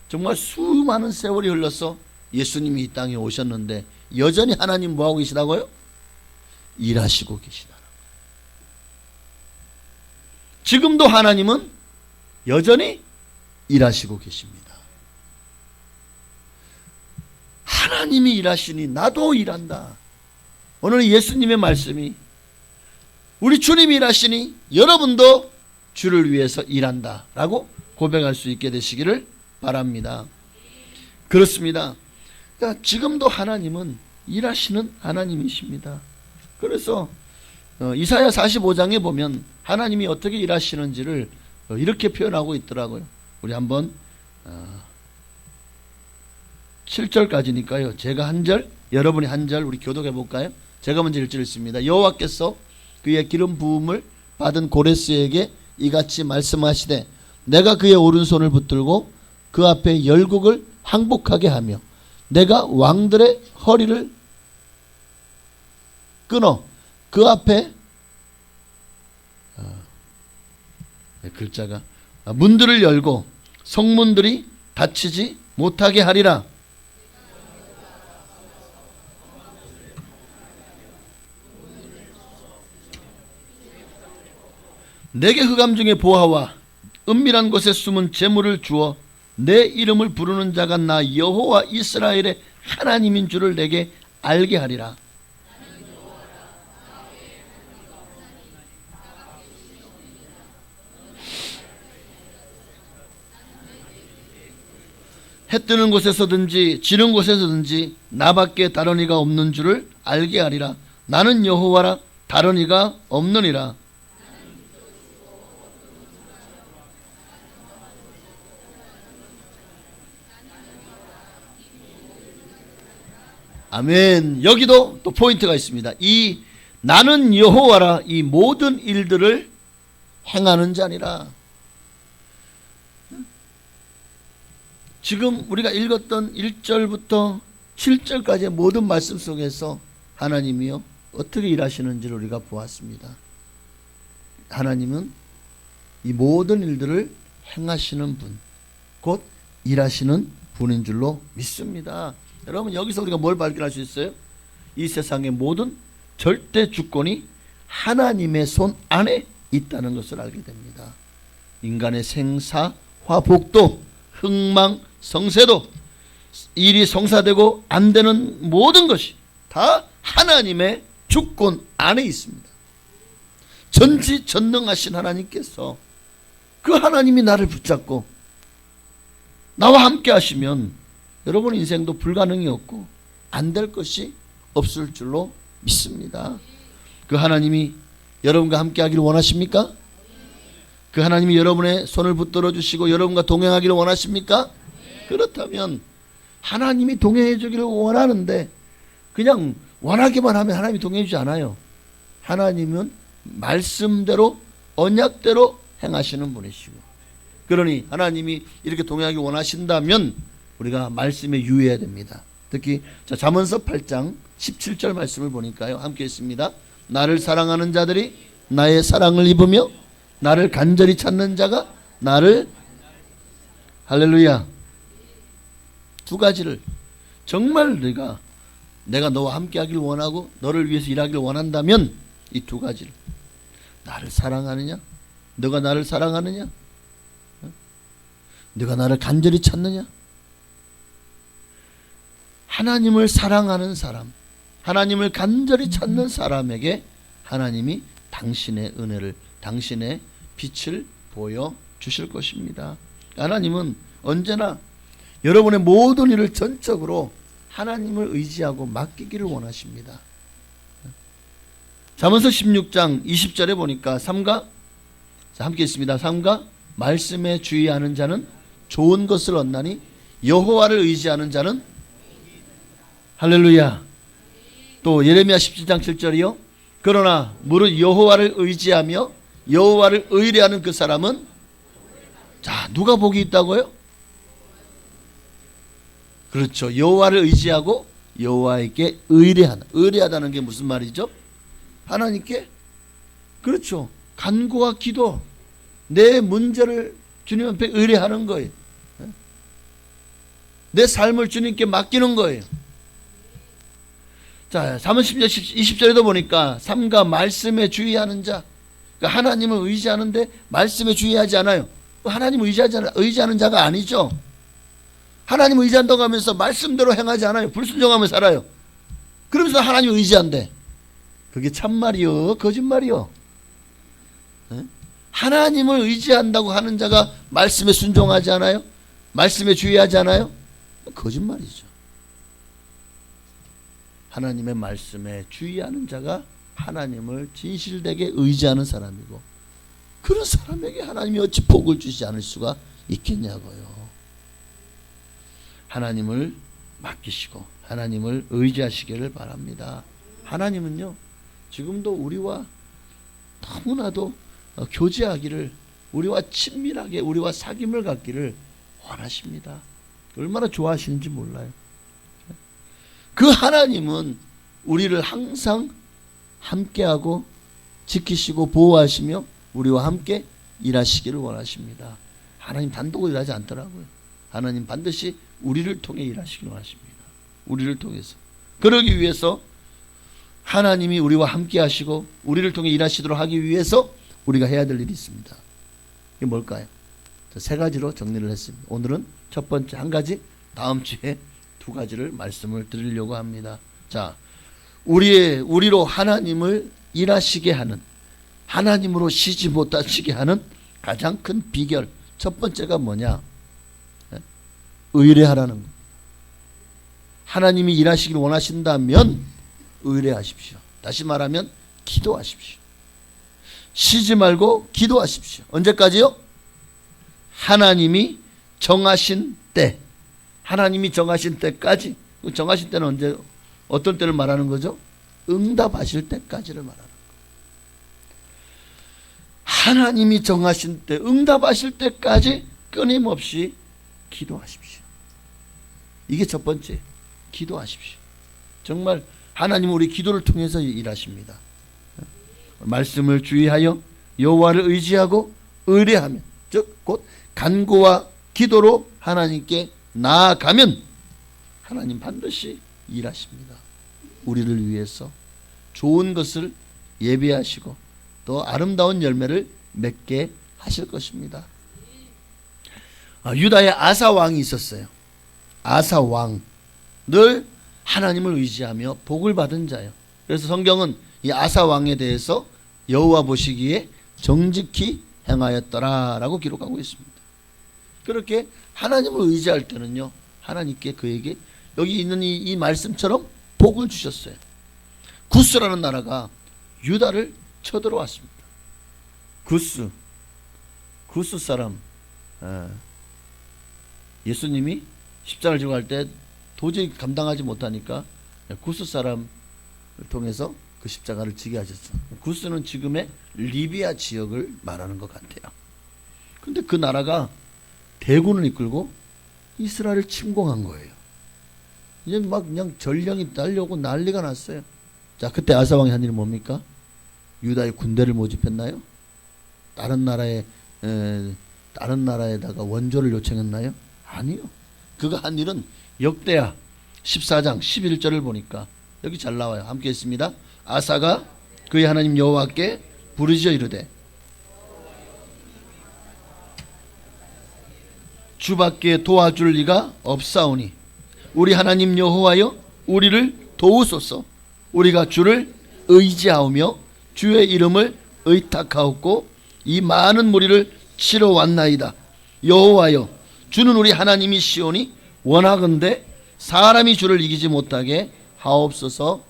정말 수많은 세월이 흘러서 예수님이 이 땅에 오셨는데 여전히 하나님 뭐하고 계시다고요? 일하시고 계시다는 거예요. 지금도 하나님은 여전히 일하시고 계십니다. 하나님이 일하시니 나도 일한다. 오늘 예수님의 말씀이 우리 주님이 일하시니 여러분도 주를 위해서 일한다 라고 고백할 수 있게 되시기를 바랍니다. 그렇습니다. 그러니까 지금도 하나님은 일하시는 하나님이십니다. 그래서 이사야 45장에 보면 하나님이 어떻게 일하시는지를 이렇게 표현하고 있더라고요. 우리 한번 7절까지니까요. 제가 한 절, 여러분이 한 절 우리 교독해 볼까요? 제가 먼저 1절 읽습니다. 여호와께서 그의 기름 부음을 받은 고레스에게 이같이 말씀하시되 내가 그의 오른손을 붙들고 그 앞에 열국을 항복하게 하며 내가 왕들의 허리를 끊어 그 앞에 글자가 문들을 열고 성문들이 닫히지 못하게 하리라. 내게 흑암 중에 보화와 은밀한 곳에 숨은 재물을 주어 내 이름을 부르는 자가 나 여호와 이스라엘의 하나님인 줄을 내게 알게 하리라. 해 뜨는 곳에서든지 지는 곳에서든지 나밖에 다른 이가 없는 줄을 알게 하리라. 나는 여호와라 다른 이가 없느니라. 아멘. 여기도 또 포인트가 있습니다. 이 나는 여호와라 이 모든 일들을 행하는 자니라. 지금 우리가 읽었던 1절부터 7절까지의 모든 말씀 속에서 하나님이요 어떻게 일하시는지를 우리가 보았습니다. 하나님은 이 모든 일들을 행하시는 분, 곧 일하시는 분인 줄로 믿습니다. 여러분, 여기서 우리가 뭘 발견할 수 있어요? 이 세상의 모든 절대 주권이 하나님의 손 안에 있다는 것을 알게 됩니다. 인간의 생사, 화복도, 흥망, 성쇠도, 일이 성사되고 안 되는 모든 것이 다 하나님의 주권 안에 있습니다. 전지전능하신 하나님께서 그 하나님이 나를 붙잡고 나와 함께 하시면 여러분 인생도 불가능이 없고 안 될 것이 없을 줄로 믿습니다. 그 하나님이 여러분과 함께 하기를 원하십니까? 그 하나님이 여러분의 손을 붙들어 주시고 여러분과 동행하기를 원하십니까? 그렇다면 하나님이 동행해 주기를 원하는데 그냥 원하기만 하면 하나님이 동행해 주지 않아요. 하나님은 말씀대로 언약대로 행하시는 분이시고, 그러니 하나님이 이렇게 동행하기 원하신다면 우리가 말씀에 유의해야 됩니다. 특히 잠언서 8장 17절 말씀을 보니까요, 함께 있습니다. 나를 사랑하는 자들이 나의 사랑을 입으며 나를 간절히 찾는 자가 나를, 할렐루야, 두 가지를 정말 내가 너와 함께 하기를 원하고 너를 위해서 일하기를 원한다면 이 두 가지를, 나를 사랑하느냐, 너가 나를 사랑하느냐, 너가 나를 간절히 찾느냐. 하나님을 사랑하는 사람, 하나님을 간절히 찾는 사람에게 하나님이 당신의 은혜를, 당신의 빛을 보여주실 것입니다. 하나님은 언제나 여러분의 모든 일을 전적으로 하나님을 의지하고 맡기기를 원하십니다. 잠언서 16장 20절에 보니까 함께 있습니다. 삼가 말씀에 주의하는 자는 좋은 것을 얻나니 여호와를 의지하는 자는, 할렐루야. 또 예레미야 17장 7절이요. 그러나 무릇 여호와를 의지하며 여호와를 의뢰하는 그 사람은, 자, 누가 복이 있다고요? 그렇죠. 여호와를 의지하고 여호와에게 의뢰하다는 게 무슨 말이죠? 하나님께, 그렇죠, 간구와 기도, 내 문제를 주님 앞에 의뢰하는 거예요. 내 삶을 주님께 맡기는 거예요. 자, 잠언 10절 20절에도 보니까 삼가 말씀에 주의하는 자, 그러니까 하나님을 의지하는데 말씀에 주의하지 않아요. 하나님을 의지하는 자가 아니죠. 하나님을 의지한다고 하면서 말씀대로 행하지 않아요. 불순종하며 살아요. 그러면서 하나님을 의지한대. 그게 참말이요, 거짓말이요? 하나님을 의지한다고 하는 자가 말씀에 순종하지 않아요? 말씀에 주의하지 않아요? 거짓말이죠. 하나님의 말씀에 주의하는 자가 하나님을 진실되게 의지하는 사람이고, 그런 사람에게 하나님이 어찌 복을 주시지 않을 수가 있겠냐고요. 하나님을 맡기시고 하나님을 의지하시기를 바랍니다. 하나님은요, 지금도 우리와 너무나도 교제하기를, 우리와 친밀하게 우리와 사귐을 갖기를 원하십니다. 얼마나 좋아하시는지 몰라요. 그 하나님은 우리를 항상 함께하고 지키시고 보호하시며 우리와 함께 일하시기를 원하십니다. 하나님 단독으로 일하지 않더라고요. 하나님 반드시 우리를 통해 일하시기를 원하십니다. 우리를 통해서. 그러기 위해서 하나님이 우리와 함께 하시고 우리를 통해 일하시도록 하기 위해서 우리가 해야 될 일이 있습니다. 이게 뭘까요? 세 가지로 정리를 했습니다. 오늘은 첫 번째 한 가지, 다음 주에 두 가지를 말씀을 드리려고 합니다. 자, 우리로 하나님을 일하시게 하는, 하나님으로 쉬지 못하시게 하는 가장 큰 비결, 첫 번째가 뭐냐? 의뢰하라는 겁니다. 하나님이 일하시기를 원하신다면 의뢰하십시오. 다시 말하면 기도하십시오. 쉬지 말고 기도하십시오. 언제까지요? 하나님이 정하신 때, 하나님이 정하신 때까지. 정하신 때는 언제, 어떤 때를 말하는 거죠? 응답하실 때까지를 말하는 거예요. 하나님이 정하신 때, 응답하실 때까지 끊임없이 기도하십시오. 이게 첫 번째. 기도하십시오. 정말 하나님은 우리 기도를 통해서 일하십니다. 말씀을 주의하여 여호와를 의지하고 의뢰하면, 즉 곧 간구와 기도로 하나님께 나아가면 하나님 반드시 일하십니다. 우리를 위해서 좋은 것을 예비하시고 또 아름다운 열매를 맺게 하실 것입니다. 유다에 아사 왕이 있었어요. 아사 왕, 늘 하나님을 의지하며 복을 받은 자요. 그래서 성경은 이 아사 왕에 대해서 여호와 보시기에 정직히 행하였더라라고 기록하고 있습니다. 그렇게 하나님을 의지할 때는요, 하나님께 그에게 여기 있는 이 말씀처럼 복을 주셨어요. 구스라는 나라가 유다를 쳐들어왔습니다. 구스 사람, 예수님이 십자가를 지고 갈 때 도저히 감당하지 못하니까 구스 사람을 통해서 그 십자가를 지게 하셨죠. 구스는 지금의 리비아 지역을 말하는 것 같아요. 근데 그 나라가 대군을 이끌고 이스라엘을 침공한 거예요. 이제 막 그냥 전령이 날려오고 난리가 났어요. 자, 그때 아사왕이 한 일이 뭡니까? 유다의 군대를 모집했나요? 다른 나라에다가 원조를 요청했나요? 아니요. 그가 한 일은 역대하 14장 11절을 보니까 여기 잘 나와요. 함께 했습니다. 아사가 그의 하나님 여호와께 부르짖어 이르되 주밖에 도와줄 리가 없사오니 우리 하나님 여호와여 우리를 도우소서. 우리가 주를 의지하오며 주의 이름을 의탁하옵고 이 많은 무리를 치러 왔나이다. 여호와여 주는 우리 하나님이시오니 원하건대 사람이 주를 이기지 못하게 하옵소서.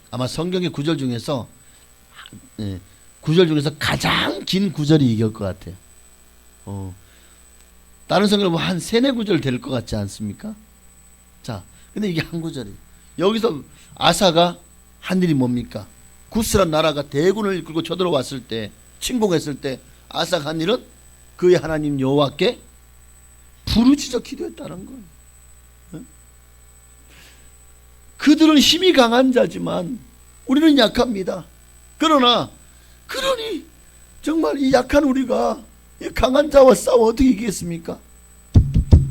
아마 성경의 구절 중에서 가장 긴 구절이 이길 것 같아요. 다른 성경은 한 3-4구절 될 것 같지 않습니까? 자, 근데 이게 한 구절이에요. 여기서 아사가 한 일이 뭡니까? 구스란 나라가 대군을 이끌고 쳐들어왔을 때, 침공했을 때 아사가 한 일은 그의 하나님 여호와께 부르짖어 기도했다는 거예요. 그들은 힘이 강한 자지만 우리는 약합니다. 그러니 정말 이 약한 우리가 이 강한 자와 싸워 어떻게 이기겠습니까?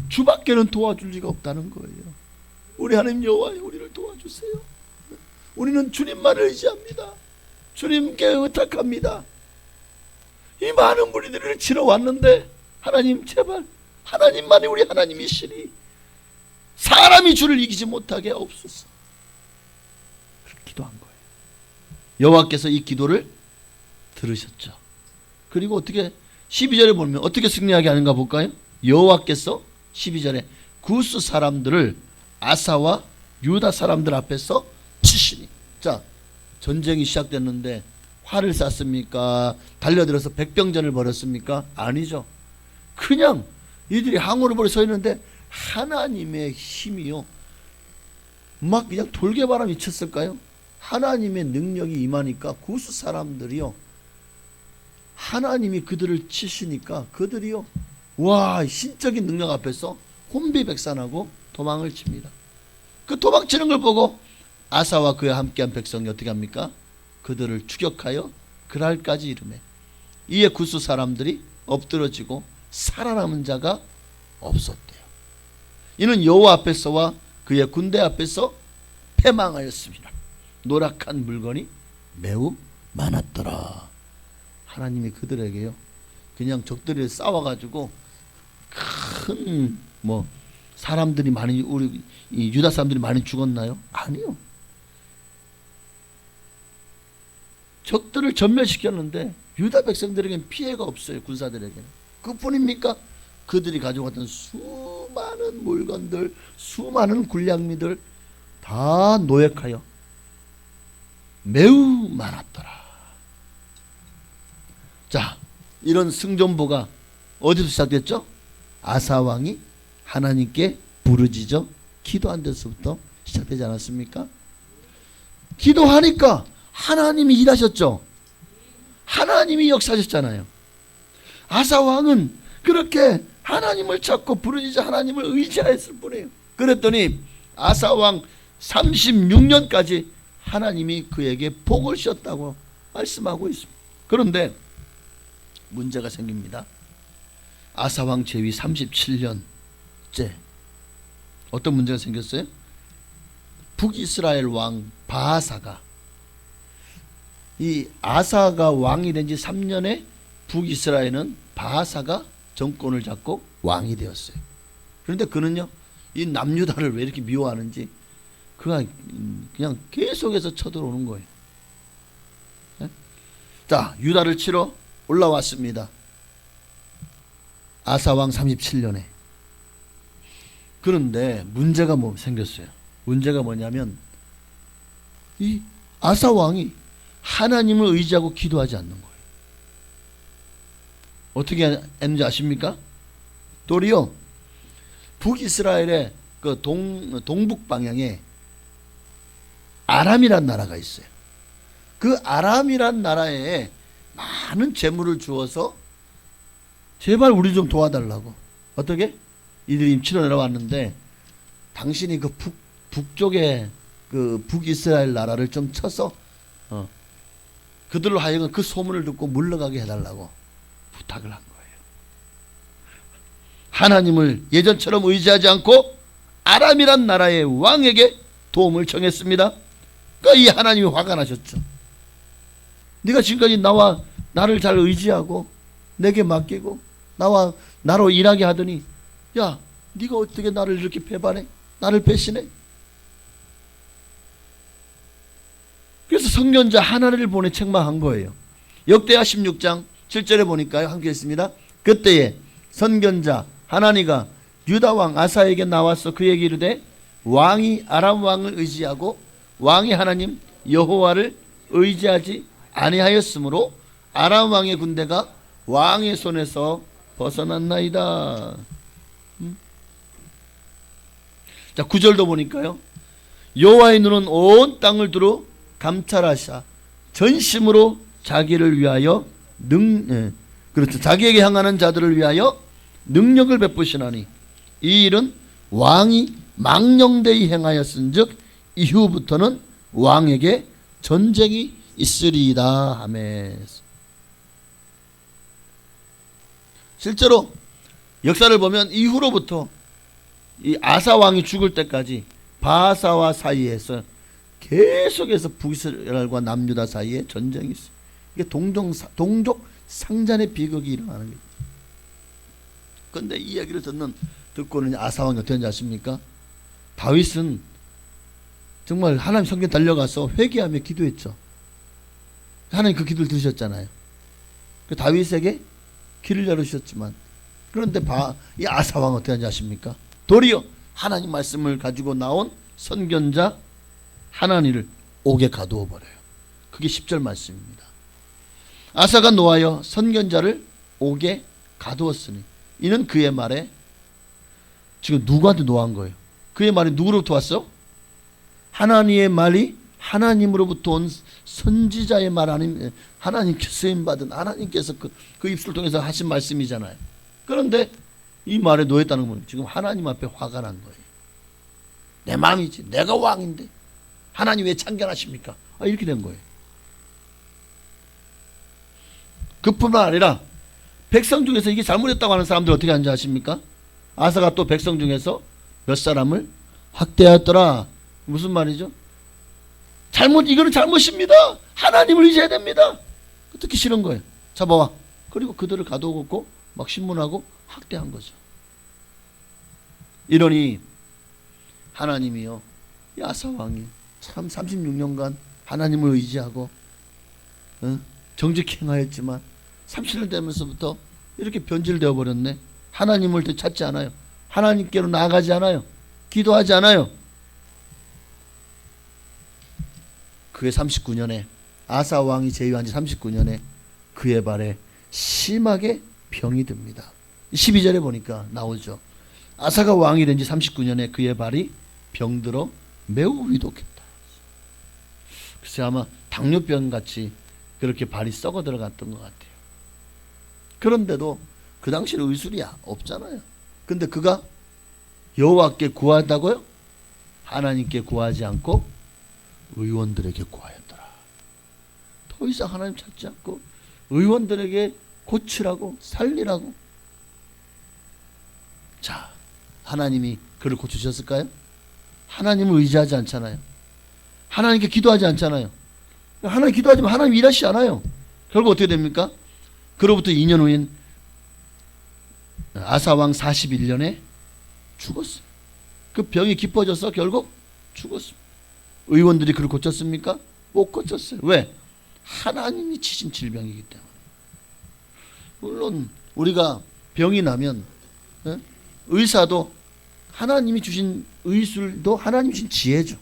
주밖에는 도와줄 리가 없다는 거예요. 우리 하나님 여호와여 우리를 도와주세요. 우리는 주님만을 의지합니다. 주님께 의탁합니다. 이 많은 무리들을 치러 왔는데 하나님 제발 하나님만이 우리 하나님이시니 사람이 주를 이기지 못하게 하옵소서. 그렇게 기도한 거예요. 여호와께서 이 기도를 들으셨죠. 그리고 어떻게 12절에 보면 어떻게 승리하게 하는가 볼까요? 여호와께서 12절에 구스 사람들을 아사와 유다 사람들 앞에서 치시니. 자, 전쟁이 시작됐는데 활을 쐈습니까? 달려들어서 백병전을 벌였습니까? 아니죠. 그냥 이들이 항우를 벌여 서 있는데 하나님의 힘이요 막 그냥 돌개바람이 쳤을까요? 하나님의 능력이 임하니까 구스 사람들이요 하나님이 그들을 치시니까 그들이요 와 신적인 능력 앞에서 혼비백산하고 도망을 칩니다. 그 도망치는 걸 보고 아사와 그와 함께한 백성이 어떻게 합니까? 그들을 추격하여 그랄까지 이르매 이에 구스 사람들이 엎드러지고 살아남은 자가 없었대요. 이는 여호와 앞에서와 그의 군대 앞에서 패망하였습니다. 노력한 물건이 매우 많았더라. 하나님이 그들에게요 그냥 적들이 싸워가지고 큰 사람들이 많이 우리 이 유다 사람들이 많이 죽었나요? 아니요. 적들을 전멸시켰는데 유다 백성들에게는 피해가 없어요. 군사들에게는. 그뿐입니까? 그들이 가져갔던 수많은 물건들, 수많은 군량미들 다 노획하여 매우 많았더라. 자, 이런 승전보가 어디서 시작됐죠? 아사 왕이 하나님께 부르짖어 기도한 데서부터 시작되지 않았습니까? 기도하니까 하나님이 일하셨죠. 하나님이 역사하셨잖아요. 아사 왕은 그렇게 하나님을 찾고 부르짖어 하나님을 의지하였을 뿐이에요. 그랬더니 아사 왕 36년까지 하나님이 그에게 복을 셨다고 말씀하고 있습니다. 그런데 문제가 생깁니다. 아사 왕 제위 37년째 어떤 문제가 생겼어요? 북이스라엘 왕 바하사가, 이 아사가 왕이 된 지 3년에 북이스라엘은 바하사가 정권을 잡고 왕이 되었어요. 그런데 그는요, 이 남유다를 왜 이렇게 미워하는지 그가 그냥 계속해서 쳐들어오는 거예요. 자, 유다를 치러 올라왔습니다. 아사왕 37년에. 그런데 문제가 생겼어요. 문제가 뭐냐면 이 아사왕이 하나님을 의지하고 기도하지 않는 거예요. 어떻게 했는지 아십니까? 도리어 북이스라엘의 그 동북 방향에 아람이란 나라가 있어요. 그 아람이란 나라에 많은 재물을 주어서 제발 우리 좀 도와달라고. 어떻게? 이들이 치러 내려왔는데 당신이 그 북쪽에 그 북이스라엘 나라를 좀 쳐서 그들로 하여금 그 소문을 듣고 물러가게 해달라고 부탁을 한 거예요. 하나님을 예전처럼 의지하지 않고 아람이란 나라의 왕에게 도움을 청했습니다. 그러니까 이 하나님이 화가 나셨죠. 네가 지금까지 나를 잘 의지하고 내게 맡기고 나로 일하게 하더니 야, 네가 어떻게 나를 이렇게 배반해? 나를 배신해? 그래서 선견자 하나를 보내 책망한 거예요. 역대하 16장 7절에 보니까요, 함께 했습니다. 그때에 선견자 하나니가 유다 왕 아사에게 나와서 그에게 이르되 왕이 아람 왕을 의지하고 왕이 하나님 여호와를 의지하지 아니하였으므로 아람 왕의 군대가 왕의 손에서 벗어났나이다. 자, 9절도 보니까요, 여호와의 눈은 온 땅을 두루 감찰하사 전심으로 자기를 위하여 그렇죠, 자기에게 향하는 자들을 위하여 능력을 베푸시나니 이 일은 왕이 망령되이 행하였은즉 이후부터는 왕에게 전쟁이 있으리이다 하며. 실제로 역사를 보면 이후로부터 이 아사 왕이 죽을 때까지 바하사와 사이에서 계속해서 북이스라엘과 남유다 사이에 전쟁이 있어요. 이게 동족 상잔의 비극이 일어나는 거예요. 그런데 이 이야기를 듣고는 아사 왕이 어떻게 하는지 아십니까? 다윗은 정말 하나님 성전 달려가서 회개하며 기도했죠. 하나님 그 기도를 들으셨잖아요. 그 다윗에게 길을 열어주셨지만, 그런데 이 아사 왕은 어떻게 하는지 아십니까? 도리어 하나님 말씀을 가지고 나온 선견자 하나니를 옥에 가두어 버려요. 그게 10절 말씀입니다. 아사가 노하여 선견자를 옥에 가두었으니 이는 그의 말에, 지금 누구한테 노한 거예요? 그의 말이 누구로부터 왔어? 하나님의 말이 하나님으로부터 온 선지자의 말 아니면 하나님께서 쓰임받은 하나님께서 그 입술을 통해서 하신 말씀이잖아요. 그런데 이 말에 노했다는 건 지금 하나님 앞에 화가 난 거예요. 내 마음이지, 내가 왕인데 하나님 왜 참견하십니까? 이렇게 된 거예요. 그뿐만 아니라 백성 중에서 이게 잘못했다고 하는 사람들 어떻게 하는지 아십니까? 아사가 또 백성 중에서 몇 사람을 학대하였더라. 무슨 말이죠? 이거는 잘못입니다. 하나님을 의지해야 됩니다. 듣기 싫은 거예요. 잡아와. 그리고 그들을 가둬놓고 막 신문하고 학대한 거죠. 이러니 하나님이요, 이 아사 왕이 참 36년간 하나님을 의지하고 정직히 행하였지만 30년 되면서부터 이렇게 변질되어 버렸네. 하나님을 더 찾지 않아요. 하나님께로 나아가지 않아요. 기도하지 않아요. 그의 39년에 아사 왕이 제위한 지 39년에 그의 발에 심하게 병이 듭니다. 12절에 보니까 나오죠. 아사가 왕이 된 지 39년에 그의 발이 병들어 매우 위독했다. 글쎄 아마 당뇨병 같이 그렇게 발이 썩어 들어갔던 것 같아요. 그런데도 그 당시는 의술이야 없잖아요. 근데 그가 여호와께 구하다고요? 하나님께 구하지 않고 의원들에게 구하였더라. 더 이상 하나님 찾지 않고 의원들에게 고치라고 살리라고. 자, 하나님이 그를 고치셨을까요? 하나님을 의지하지 않잖아요. 하나님께 기도하지 않잖아요. 하나님 기도하지만 하나님 일하시지 않아요. 결국 어떻게 됩니까? 그로부터 2년 후인 아사왕 41년에 죽었어요. 그 병이 깊어져서 결국 죽었습니다. 의원들이 그를 고쳤습니까? 못 고쳤어요. 왜? 하나님이 치신 질병이기 때문에. 물론 우리가 병이 나면 의사도 하나님이 주신 의술도 하나님이 주신 지혜죠.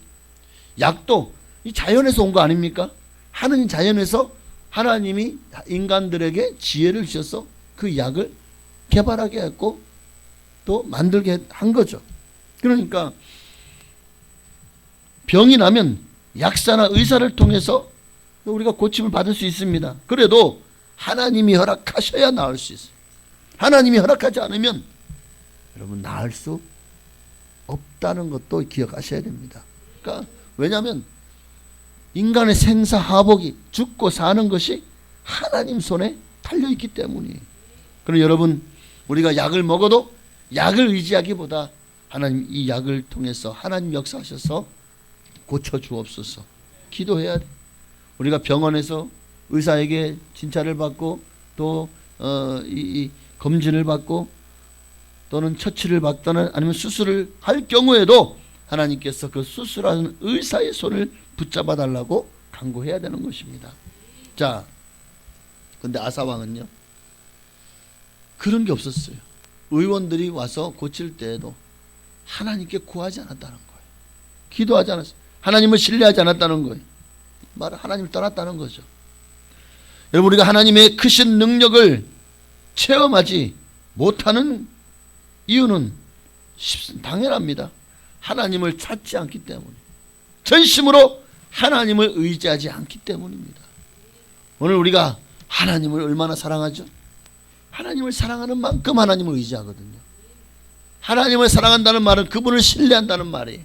약도 이 자연에서 온 거 아닙니까? 하느님 자연에서 하나님이 인간들에게 지혜를 주셔서 그 약을 개발하게 했고 또 만들게 한 거죠. 그러니까 병이 나면 약사나 의사를 통해서 우리가 고침을 받을 수 있습니다. 그래도 하나님이 허락하셔야 나을 수 있어요. 하나님이 허락하지 않으면 여러분 나을 수 없다는 것도 기억하셔야 됩니다. 그러니까 왜냐하면 인간의 생사하복이 죽고 사는 것이 하나님 손에 달려있기 때문이에요. 그럼 여러분 우리가 약을 먹어도 약을 의지하기보다 하나님 이 약을 통해서 하나님 역사하셔서 고쳐주옵소서 기도해야 돼. 우리가 병원에서 의사에게 진찰을 받고 또 이 검진을 받고 또는 처치를 받거나 아니면 수술을 할 경우에도 하나님께서 그 수술하는 의사의 손을 붙잡아 달라고 간구해야 되는 것입니다. 자, 근데 아사왕은요 그런 게 없었어요. 의원들이 와서 고칠 때에도 하나님께 구하지 않았다는 거예요. 기도하지 않았어요. 하나님을 신뢰하지 않았다는 거예요. 말은 하나님을 떠났다는 거죠. 여러분 우리가 하나님의 크신 능력을 체험하지 못하는 이유는 당연합니다. 하나님을 찾지 않기 때문에 전심으로 하나님을 의지하지 않기 때문입니다. 오늘 우리가 하나님을 얼마나 사랑하죠? 하나님을 사랑하는 만큼 하나님을 의지하거든요. 하나님을 사랑한다는 말은 그분을 신뢰한다는 말이에요.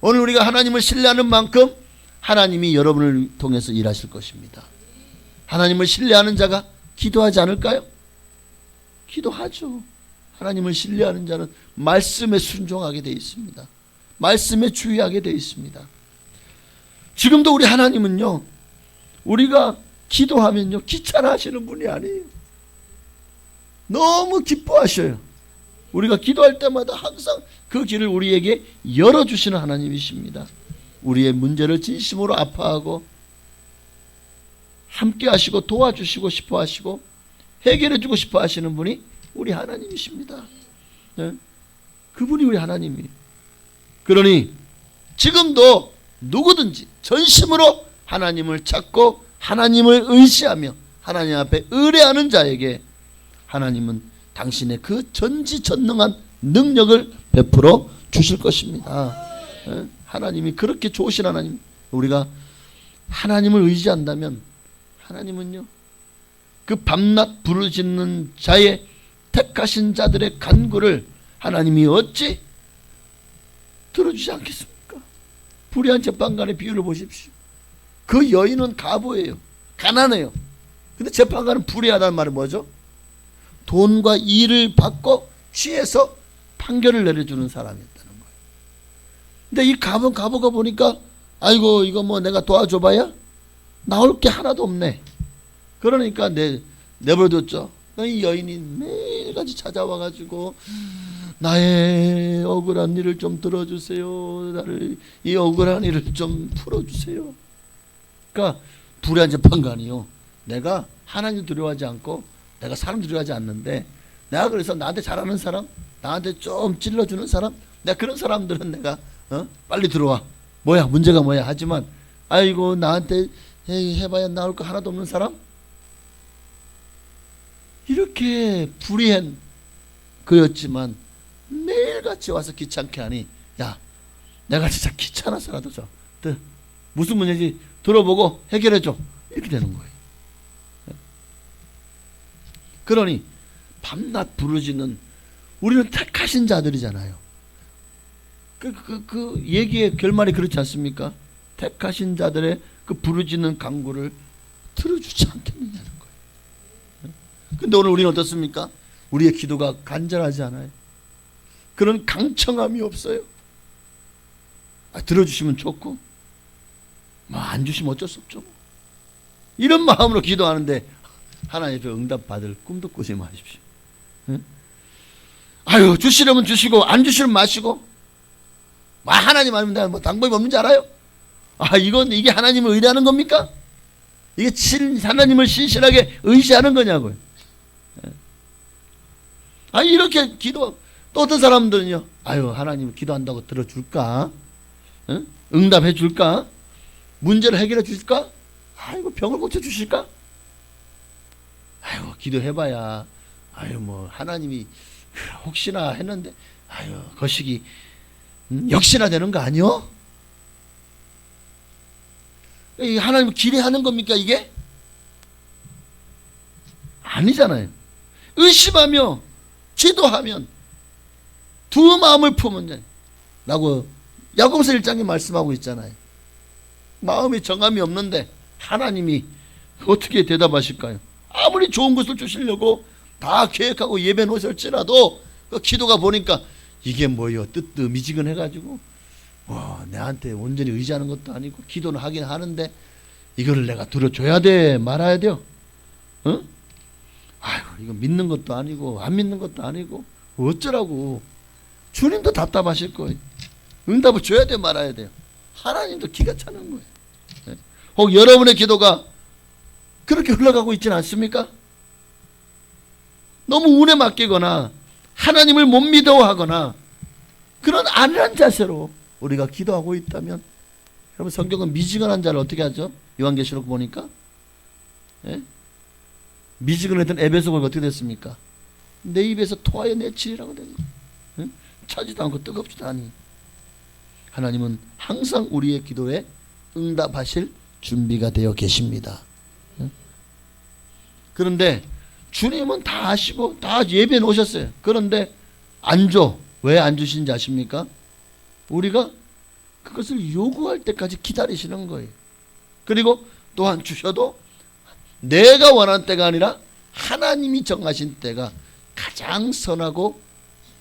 오늘 우리가 하나님을 신뢰하는 만큼 하나님이 여러분을 통해서 일하실 것입니다. 하나님을 신뢰하는 자가 기도하지 않을까요? 기도하죠. 하나님을 신뢰하는 자는 말씀에 순종하게 되어 있습니다. 말씀에 주의하게 되어 있습니다. 지금도 우리 하나님은요 우리가 기도하면요 귀찮아하시는 분이 아니에요. 너무 기뻐하셔요. 우리가 기도할 때마다 항상 그 길을 우리에게 열어주시는 하나님이십니다. 우리의 문제를 진심으로 아파하고 함께 하시고 도와주시고 싶어 하시고 해결해 주고 싶어 하시는 분이 우리 하나님이십니다. 네? 그분이 우리 하나님이에요. 그러니 지금도 누구든지 전심으로 하나님을 찾고 하나님을 의지하며 하나님 앞에 의뢰하는 자에게 하나님은 당신의 그 전지전능한 능력을 베풀어 주실 것입니다. 네? 하나님이 그렇게 좋으신 하나님, 우리가 하나님을 의지한다면 하나님은요 그 밤낮 부르짖는 자의 택하신 자들의 간구를 하나님이 어찌 들어주지 않겠습니까? 불의한 재판관의 비유를 보십시오. 그 여인은 가부예요. 가난해요. 근데 재판관은 불의하다는 말은 뭐죠? 돈과 일을 받고 취해서 판결을 내려주는 사람이었다는 거예요. 근데 이 가부가 보니까 아이고 이거 뭐 내가 도와줘봐야 나올 게 하나도 없네. 그러니까 내버려뒀죠. 이 여인이 매일같이 찾아와가지고 나의 억울한 일을 좀 들어주세요. 나를 이 억울한 일을 좀 풀어주세요. 그러니까 불의한 재판관이요. 내가 하나님 두려워하지 않고 내가 사람 두려워하지 않는데 내가 그래서 나한테 잘하는 사람, 나한테 좀 찔러주는 사람, 내가 그런 사람들은 내가 빨리 들어와. 뭐야 문제가 뭐야 하지만 아이고 나한테 해봐야 나올 거 하나도 없는 사람, 이렇게 불의한 그였지만 매일같이 와서 귀찮게 하니 야 내가 진짜 귀찮아서라도 무슨 문제인지 들어보고 해결해줘 이렇게 되는 거예요. 그러니 밤낮 부르짖는 우리는 택하신 자들이잖아요. 그 얘기의 결말이 그렇지 않습니까? 택하신 자들의 그 부르짖는 간구를 들어주지 않겠느냐는 거예요. 근데 오늘 우리는 어떻습니까? 우리의 기도가 간절하지 않아요. 그런 강청함이 없어요. 들어주시면 좋고 안 주시면 어쩔 수 없죠. 이런 마음으로 기도하는데 하나님 앞에 응답 받을 꿈도 꾸지 마십시오. 응? 아유, 주시려면 주시고 안 주시면 마시고 하나님 아니면 뭐 방법이 없는 줄 알아요? 이게 하나님을 의뢰하는 겁니까? 이게 하나님을 신실하게 의지하는 거냐고요. 이렇게 기도. 또 어떤 사람들은요, 하나님 기도한다고 들어줄까? 응? 응답해 줄까? 문제를 해결해 주실까? 병을 고쳐주실까? 기도해봐야 뭐 하나님이 혹시나 했는데 거시기 역시나 되는 거 아니요? 하나님을 기대하는 겁니까 이게? 아니잖아요. 의심하며 기도하면 두 마음을 품은 라고 야고보서 1장에 말씀하고 있잖아요. 마음에 정함이 없는데 하나님이 어떻게 대답하실까요? 아무리 좋은 것을 주시려고 다 계획하고 예배 놓으실지라도 그 기도가 보니까 이게 뭐요? 뜨뜻미지근해가지고 내한테 온전히 의지하는 것도 아니고 기도는 하긴 하는데 이거를 내가 들어줘야 돼 말아야 돼요? 응? 이거 믿는 것도 아니고 안 믿는 것도 아니고 어쩌라고. 주님도 답답하실 거예요. 응답을 줘야 돼 말아야 돼요? 하나님도 기가 차는 거예요. 혹 여러분의 기도가 그렇게 흘러가고 있지는 않습니까? 너무 운에 맡기거나 하나님을 못 믿어하거나 그런 안일한 자세로 우리가 기도하고 있다면, 여러분 성경은 미지근한 자를 어떻게 하죠? 요한계시록 보니까 미지근했던 에베소가 어떻게 됐습니까? 내 입에서 토하여 내치리라고 된 거예요. 차지도 않고 뜨겁지도 않니. 하나님은 항상 우리의 기도에 응답하실 준비가 되어 계십니다. 그런데 주님은 다 아시고 다 예배해 놓으셨어요. 그런데 안 줘. 왜 안 주시는지 아십니까? 우리가 그것을 요구할 때까지 기다리시는 거예요. 그리고 또한 주셔도 내가 원하는 때가 아니라 하나님이 정하신 때가 가장 선하고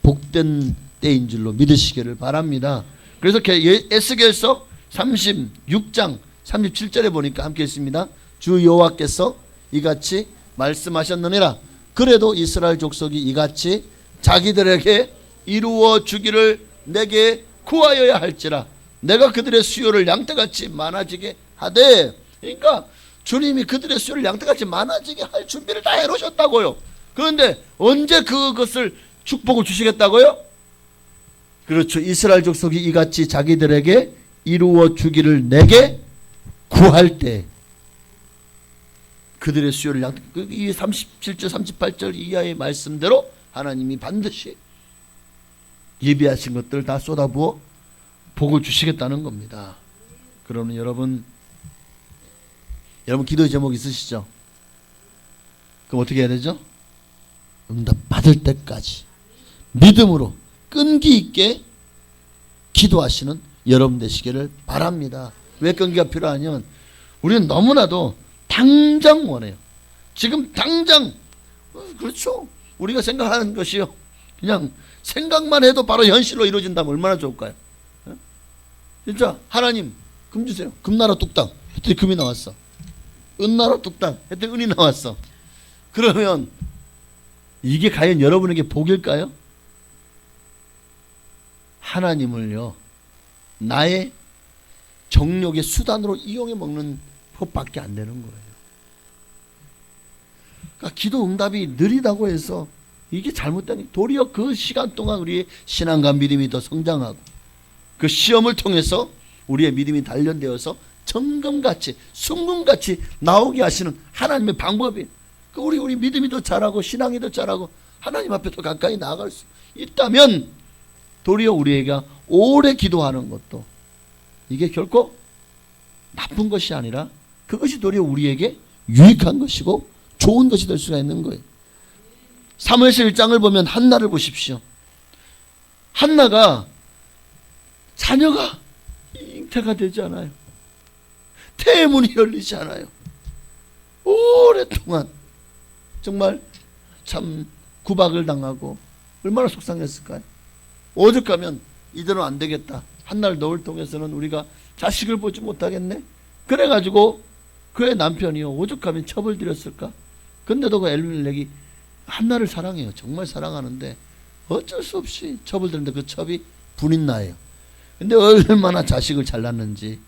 복된 때인 줄로 믿으시기를 바랍니다. 그래서 에스겔서 36장 37절에 보니까 함께 있습니다. 주 여호와께서 이같이 말씀하셨느니라. 그래도 이스라엘 족속이 이같이 자기들에게 이루어 주기를 내게 구하여야 할지라 내가 그들의 수요를 양떼같이 많아지게 하되. 그러니까 주님이 그들의 수요를 양떼같이 많아지게 할 준비를 다 해놓으셨다고요. 그런데 언제 그것을 축복을 주시겠다고요? 그렇죠. 이스라엘 족속이 이같이 자기들에게 이루어 주기를 내게 구할 때 그들의 수요를 이 37절 38절 이하의 말씀대로 하나님이 반드시 예비하신 것들을 다 쏟아부어 복을 주시겠다는 겁니다. 그러면 여러분 기도의 제목 있으시죠? 그럼 어떻게 해야 되죠? 응답 받을 때까지 믿음으로 끈기 있게 기도하시는 여러분 되시기를 바랍니다. 왜 끈기가 필요하냐면 우리는 너무나도 당장 원해요. 지금 당장. 그렇죠. 우리가 생각하는 것이요, 그냥 생각만 해도 바로 현실로 이루어진다면 얼마나 좋을까요? 진짜 하나님 금 주세요. 금나라 뚝딱 했더니 금이 나왔어. 은나라 뚝딱 했더니 은이 나왔어. 그러면 이게 과연 여러분에게 복일까요? 하나님을요 나의 정욕의 수단으로 이용해 먹는 법밖에 안 되는 거예요. 그러니까 기도 응답이 느리다고 해서 이게 잘못되니 도리어 그 시간 동안 우리의 신앙과 믿음이 더 성장하고 그 시험을 통해서 우리의 믿음이 단련되어서 점검같이 순금같이 나오게 하시는 하나님의 방법이에요. 우리 믿음이 더 자라고 신앙이 더 자라고 하나님 앞에 더 가까이 나아갈 수 있다면 도리어 우리에게 오래 기도하는 것도 이게 결코 나쁜 것이 아니라 그것이 도리어 우리에게 유익한 것이고 좋은 것이 될 수가 있는 거예요. 사무엘서 1장을 보면 한나를 보십시오. 한나가 자녀가 잉태가 되지 않아요. 태문이 열리지 않아요. 오랫동안 정말 참 구박을 당하고 얼마나 속상했을까요? 오죽하면 이대로 안 되겠다. 한날 노을 통해서는 우리가 자식을 보지 못하겠네. 그래가지고 그의 남편이요 오죽하면 첩을 들였을까? 근데도 그 엘리멜렉이 한나를 사랑해요. 정말 사랑하는데 어쩔 수 없이 첩을 들는데 그 첩이 분인나예요. 근데 얼마나 자식을 잘 낳는지.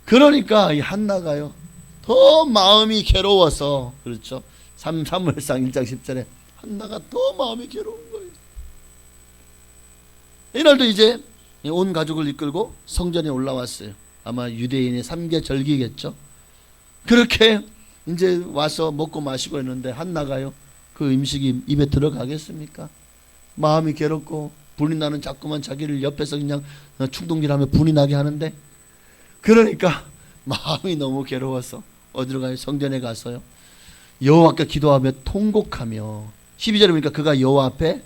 그러니까 이 한나가요 더 마음이 괴로워서, 그렇죠, 사무엘상 1장 10절에 한나가 더 마음이 괴로운 거예요. 이날도 이제 온 가족을 이끌고 성전에 올라왔어요. 아마 유대인의 3개 절기겠죠. 그렇게 이제 와서 먹고 마시고 했는데 한나가요 그 음식이 입에 들어가겠습니까? 마음이 괴롭고 분이 나는 자꾸만 자기를 옆에서 그냥 충동질하며 분이 나게 하는데, 그러니까 마음이 너무 괴로워서 어디로 가요? 성전에 가서요 여호와께 기도하며 통곡하며 12절에 보니까 그가 여호와 앞에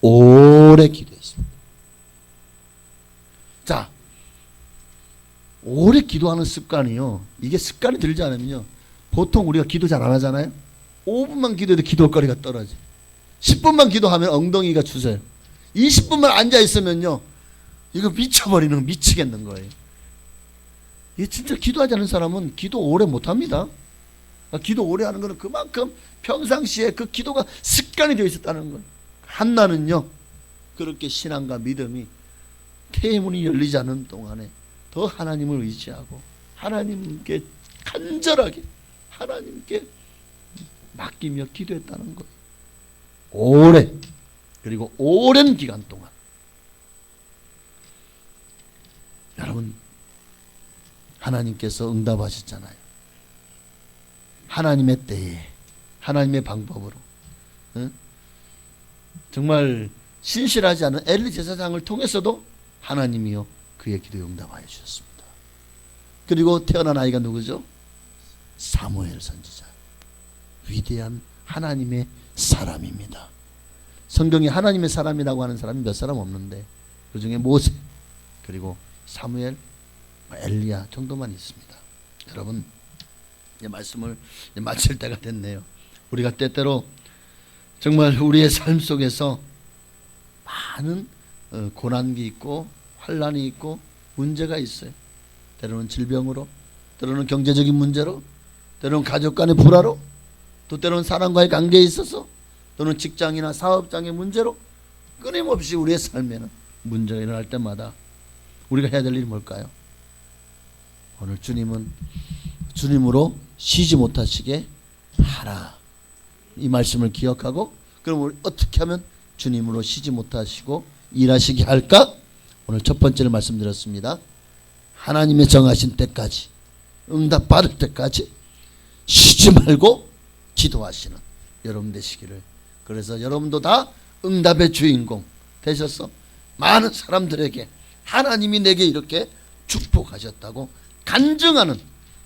오래 기도했습니다. 자, 오래 기도하는 습관이요, 이게 습관이 들지 않으면요 보통 우리가 기도 잘 안 하잖아요. 5분만 기도해도 기도거리가 떨어져. 10분만 기도하면 엉덩이가 주세요. 20분만 앉아 있으면요 이거 미쳐버리는, 미치겠는 거예요. 이게 진짜 기도하지 않는 사람은 기도 오래 못합니다. 기도 오래 하는 것은 그만큼 평상시에 그 기도가 습관이 되어 있었다는 거예요. 한나는요 그렇게 신앙과 믿음이 태문이 열리지 않는 동안에 더 하나님을 의지하고 하나님께 간절하게 하나님께 맡기며 기도했다는 거예요. 오래, 그리고 오랜 기간 동안. 여러분, 하나님께서 응답하셨잖아요. 하나님의 때에 하나님의 방법으로. 응? 정말 신실하지 않은 엘리 제사장을 통해서도 하나님이요 그의 기도에 응답하여 주셨습니다. 그리고 태어난 아이가 누구죠? 사무엘 선지자. 위대한 하나님의 사람입니다. 성경에 하나님의 사람이라고 하는 사람이 몇 사람 없는데 그 중에 모세, 그리고 사무엘, 엘리야 정도만 있습니다. 여러분, 이 말씀을 마칠 때가 됐네요. 우리가 때때로 정말 우리의 삶 속에서 많은 고난이 있고 환난이 있고 문제가 있어요. 때로는 질병으로, 때로는 경제적인 문제로, 때로는 가족 간의 불화로, 또 때로는 사람과의 관계에 있어서, 또는 직장이나 사업장의 문제로 끊임없이 우리의 삶에는 문제가 일어날 때마다 우리가 해야 될 일이 뭘까요? 오늘 주님은 주님으로 쉬지 못하시게 하라, 이 말씀을 기억하고, 그럼 우리 어떻게 하면 주님으로 쉬지 못하시고 일하시게 할까? 오늘 첫 번째를 말씀드렸습니다. 하나님의 정하신 때까지, 응답 받을 때까지 쉬지 말고 기도하시는 여러분 되시기를. 그래서 여러분도 다 응답의 주인공 되셔서 많은 사람들에게 하나님이 내게 이렇게 축복하셨다고 간증하는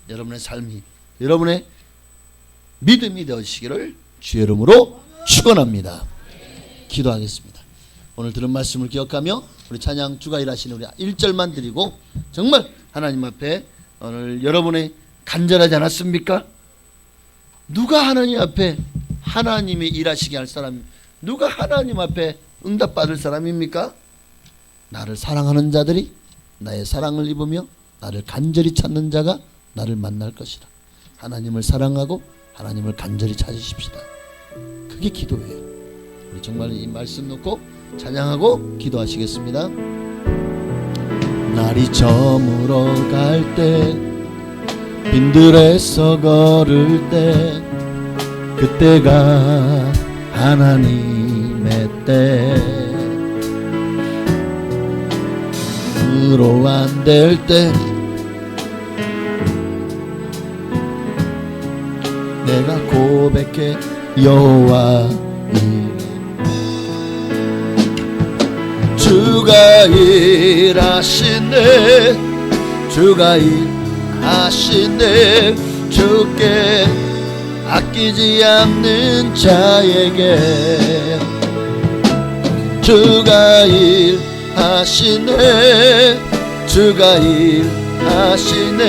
여러분의 삶이, 여러분의 믿음이 되시기를 주의 이름으로 축원합니다. 기도하겠습니다. 오늘 들은 말씀을 기억하며 우리 찬양 주가 일하시는 우리 1절만 드리고, 정말 하나님 앞에 오늘 여러분의 간절하지 않았습니까? 누가 하나님 앞에 하나님이 일하시게 할 사람, 누가 하나님 앞에 응답받을 사람입니까? 나를 사랑하는 자들이 나의 사랑을 입으며 나를 간절히 찾는 자가 나를 만날 것이라. 하나님을 사랑하고 하나님을 간절히 찾으십시다. 그게 기도예요. 우리 정말 이 말씀 놓고 찬양하고 기도하시겠습니다. 날이 저물어 갈 때, 빈들에서 걸을 때, 그때가 하나님의 때. 으로 안 될 때 내가 고백해 여호와 이름. 주가 일하시네, 주가 일하시네. 주께 아끼지 않는 자에게 주가 일하시네 주가 일하시네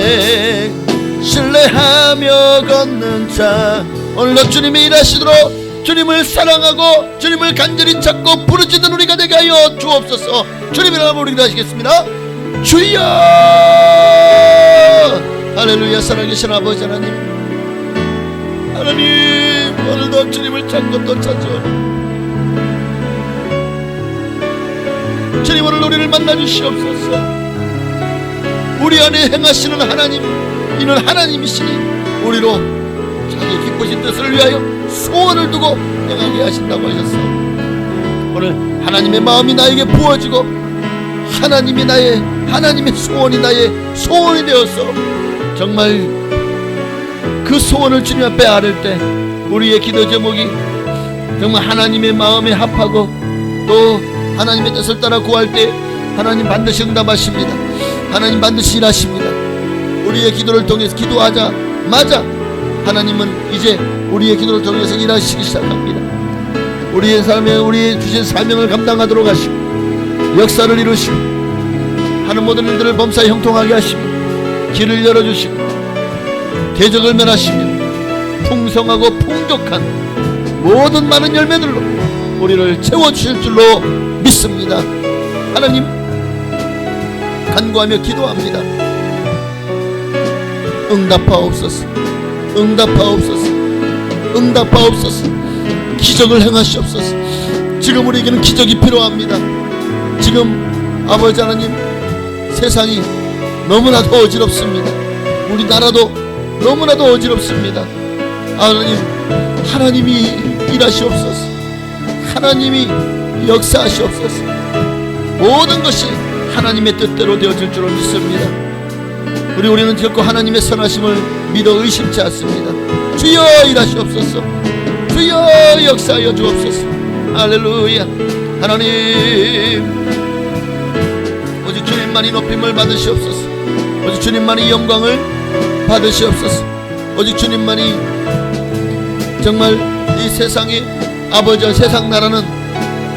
신뢰하며 걷는 자 오늘도 주님이 일하시도록 주님을 사랑하고 주님을 간절히 찾고 부르짖는 우리가 되게 하여 주옵소서. 주님의 이름으로 우리 기도하시겠습니다. 주여 할렐루야. 살아계신 아버지 하나님 오늘도 주님을 찾고 또 찾아오니 주님 오늘 우리를 만나주시옵소서. 우리 안에 행하시는 하나님 이는 하나님이시니 우리로 자기 기쁘신 뜻을 위하여 소원을 두고 행하게 하신다고 하셨어. 오늘 하나님의 마음이 나에게 부어지고 하나님의 소원이 나의 소원이 되어서 정말 그 소원을 주님 앞에 아뢰 때 우리의 기도 제목이 정말 하나님의 마음에 합하고 또 하나님의 뜻을 따라 구할 때 하나님 반드시 응답하십니다. 하나님 반드시 일하십니다. 우리의 기도를 통해서 기도하자마자 하나님은 이제 우리의 기도를 통해서 일하시기 시작합니다. 우리의 삶에 우리의 주신 사명을 감당하도록 하시고 역사를 이루시고 하는 모든 일들을 범사에 형통하게 하시고 길을 열어주시고 대적을 멸하시며 풍성하고 풍족한 모든 많은 열매들로 우리를 채워주실 줄로 믿습니다. 하나님 간구하며 기도합니다. 응답하옵소서. 응답하옵소서. 응답하옵소서. 기적을 행하시옵소서. 지금 우리에게는 기적이 필요합니다. 지금 아버지 하나님 세상이 너무나도 어지럽습니다. 우리나라도 너무나도 어지럽습니다. 하나님이 일하시옵소서. 하나님이 역사하시옵소서. 모든 것이 하나님의 뜻대로 되어질 줄을 믿습니다. 우리는 결코 하나님의 선하심을 믿어 의심치 않습니다. 주여 일하시옵소서. 주여 역사하여 주옵소서. 할렐루야. 하나님 오직 주님만이 높임을 받으시옵소서. 오직 주님만이 영광을 받으시옵소서. 오직 주님만이 정말 이 세상의 아버지 세상 나라는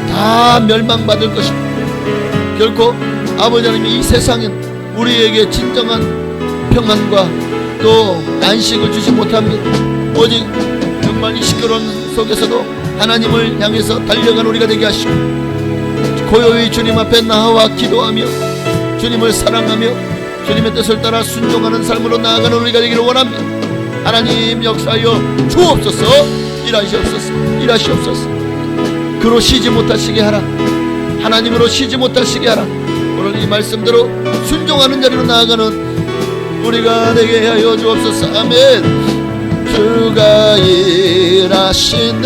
다 멸망받을 것입니다. 결코 아버지 하나님이 이 세상은 우리에게 진정한 평안과 또 안식을 주지 못합니다. 오직 정말 이 시끄러운 속에서도 하나님을 향해서 달려간 우리가 되게 하시고 고요히 주님 앞에 나와 기도하며 주님을 사랑하며 주님의 뜻을 따라 순종하는 삶으로 나아가는 우리가 되기를 원합니다. 하나님 역사하여 주옵소서. 일하시옵소서. 일하시옵소서. 그로 쉬지 못하시게 하라. 하나님으로 쉬지 못하시게 하라. 오늘 이 말씀대로 순종하는 자리로 나아가는 우리가 되게 하여 주옵소서. 아멘. 주가 일하시네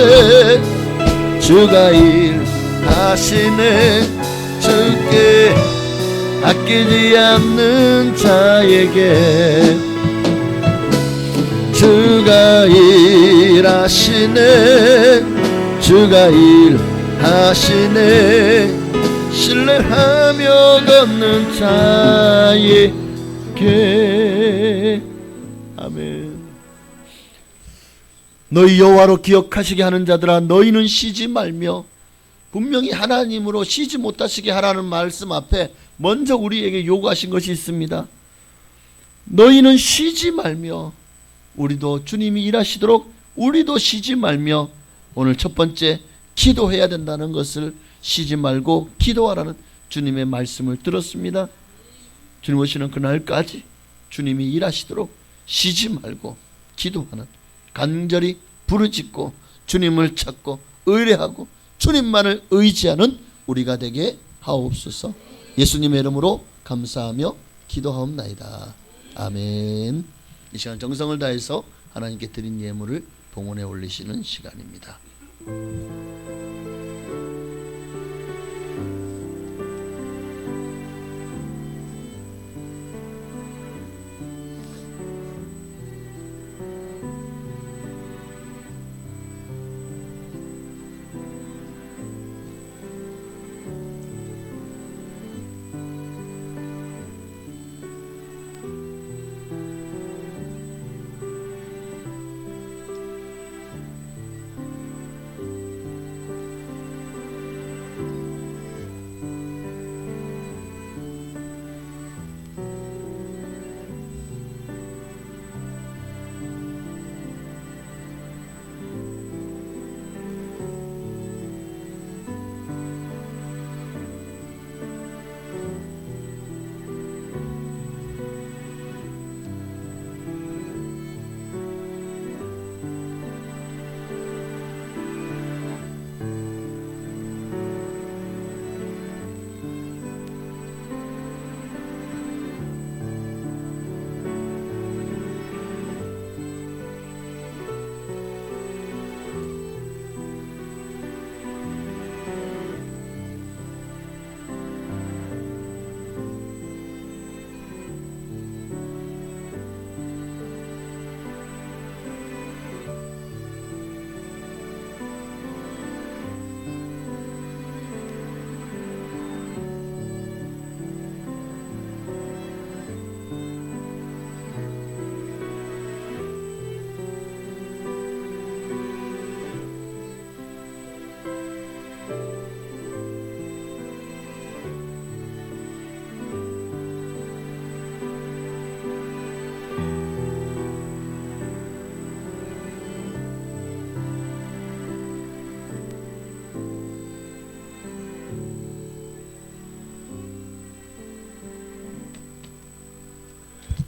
주가 일하시네 주께 아끼지 않는 자에게 주가 일하시네 주가 일하시네 신뢰하며 걷는 자에게 아멘. 너희 여호와로 기억하시게 하는 자들아 너희는 쉬지 말며 분명히 하나님으로 쉬지 못하시게 하라는 말씀 앞에 먼저 우리에게 요구하신 것이 있습니다. 너희는 쉬지 말며 우리도 주님이 일하시도록 우리도 쉬지 말며 오늘 첫 번째 기도해야 된다는 것을 쉬지 말고 기도하라는 주님의 말씀을 들었습니다. 주님 오시는 그날까지 주님이 일하시도록 쉬지 말고 기도하는 간절히 부르짖고 주님을 찾고 의뢰하고 주님만을 의지하는 우리가 되게 하옵소서. 예수님의 이름으로 감사하며 기도하옵나이다. 아멘. 이 시간 정성을 다해서 하나님께 드린 예물을 봉헌에 올리시는 시간입니다.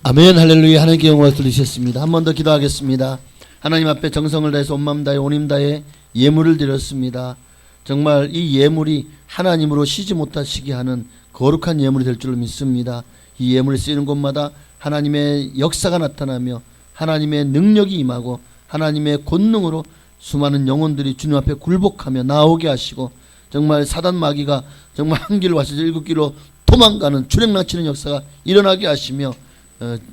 아멘. 할렐루야. 하나님께 영광을 돌리셨습니다. 한 번 더 기도하겠습니다. 하나님 앞에 정성을 다해서 온 마음 다해 온 힘 다해 예물을 드렸습니다. 정말 이 예물이 하나님으로 쉬지 못하시게 하는 거룩한 예물이 될 줄로 믿습니다. 이 예물이 쓰이는 곳마다 하나님의 역사가 나타나며 하나님의 능력이 임하고 하나님의 권능으로 수많은 영혼들이 주님 앞에 굴복하며 나오게 하시고 정말 사단 마귀가 정말 한 길로 와서 일곱 길로 도망가는 주랭랑치는 역사가 일어나게 하시며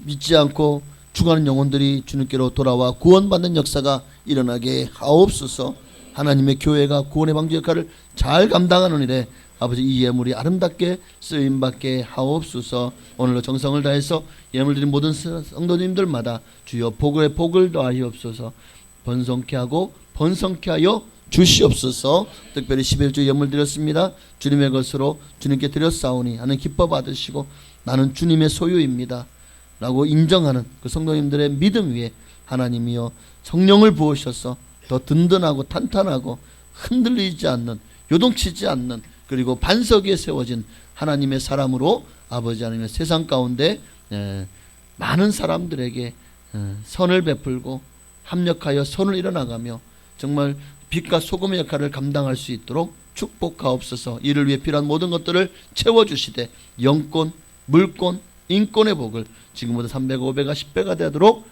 믿지 않고 죽어가는 영혼들이 주님께로 돌아와 구원받는 역사가 일어나게 하옵소서. 하나님의 교회가 구원의 방주 역할을 잘 감당하는 일에 아버지 이 예물이 아름답게 쓰임받게 하옵소서. 오늘도 정성을 다해서 예물 드린 모든 성도님들마다 주여 복의 복을 더하시옵소서. 번성케 하고 번성케 하여 주시옵소서. 특별히 11주 예물 드렸습니다. 주님의 것으로 주님께 드렸사오니 하는 기뻐 받으시고 나는 주님의 소유입니다 라고 인정하는 그 성도님들의 믿음 위에 하나님이여 성령을 부으셔서 더 든든하고 탄탄하고 흔들리지 않는 요동치지 않는 그리고 반석 위에 세워진 하나님의 사람으로 아버지 하나님의 세상 가운데 많은 사람들에게 선을 베풀고 합력하여 선을 이뤄나가며 정말 빛과 소금의 역할을 감당할 수 있도록 축복하옵소서. 이를 위해 필요한 모든 것들을 채워주시되 영권, 물권, 인권의 복을 지금보다 300, 500가 10배가 되도록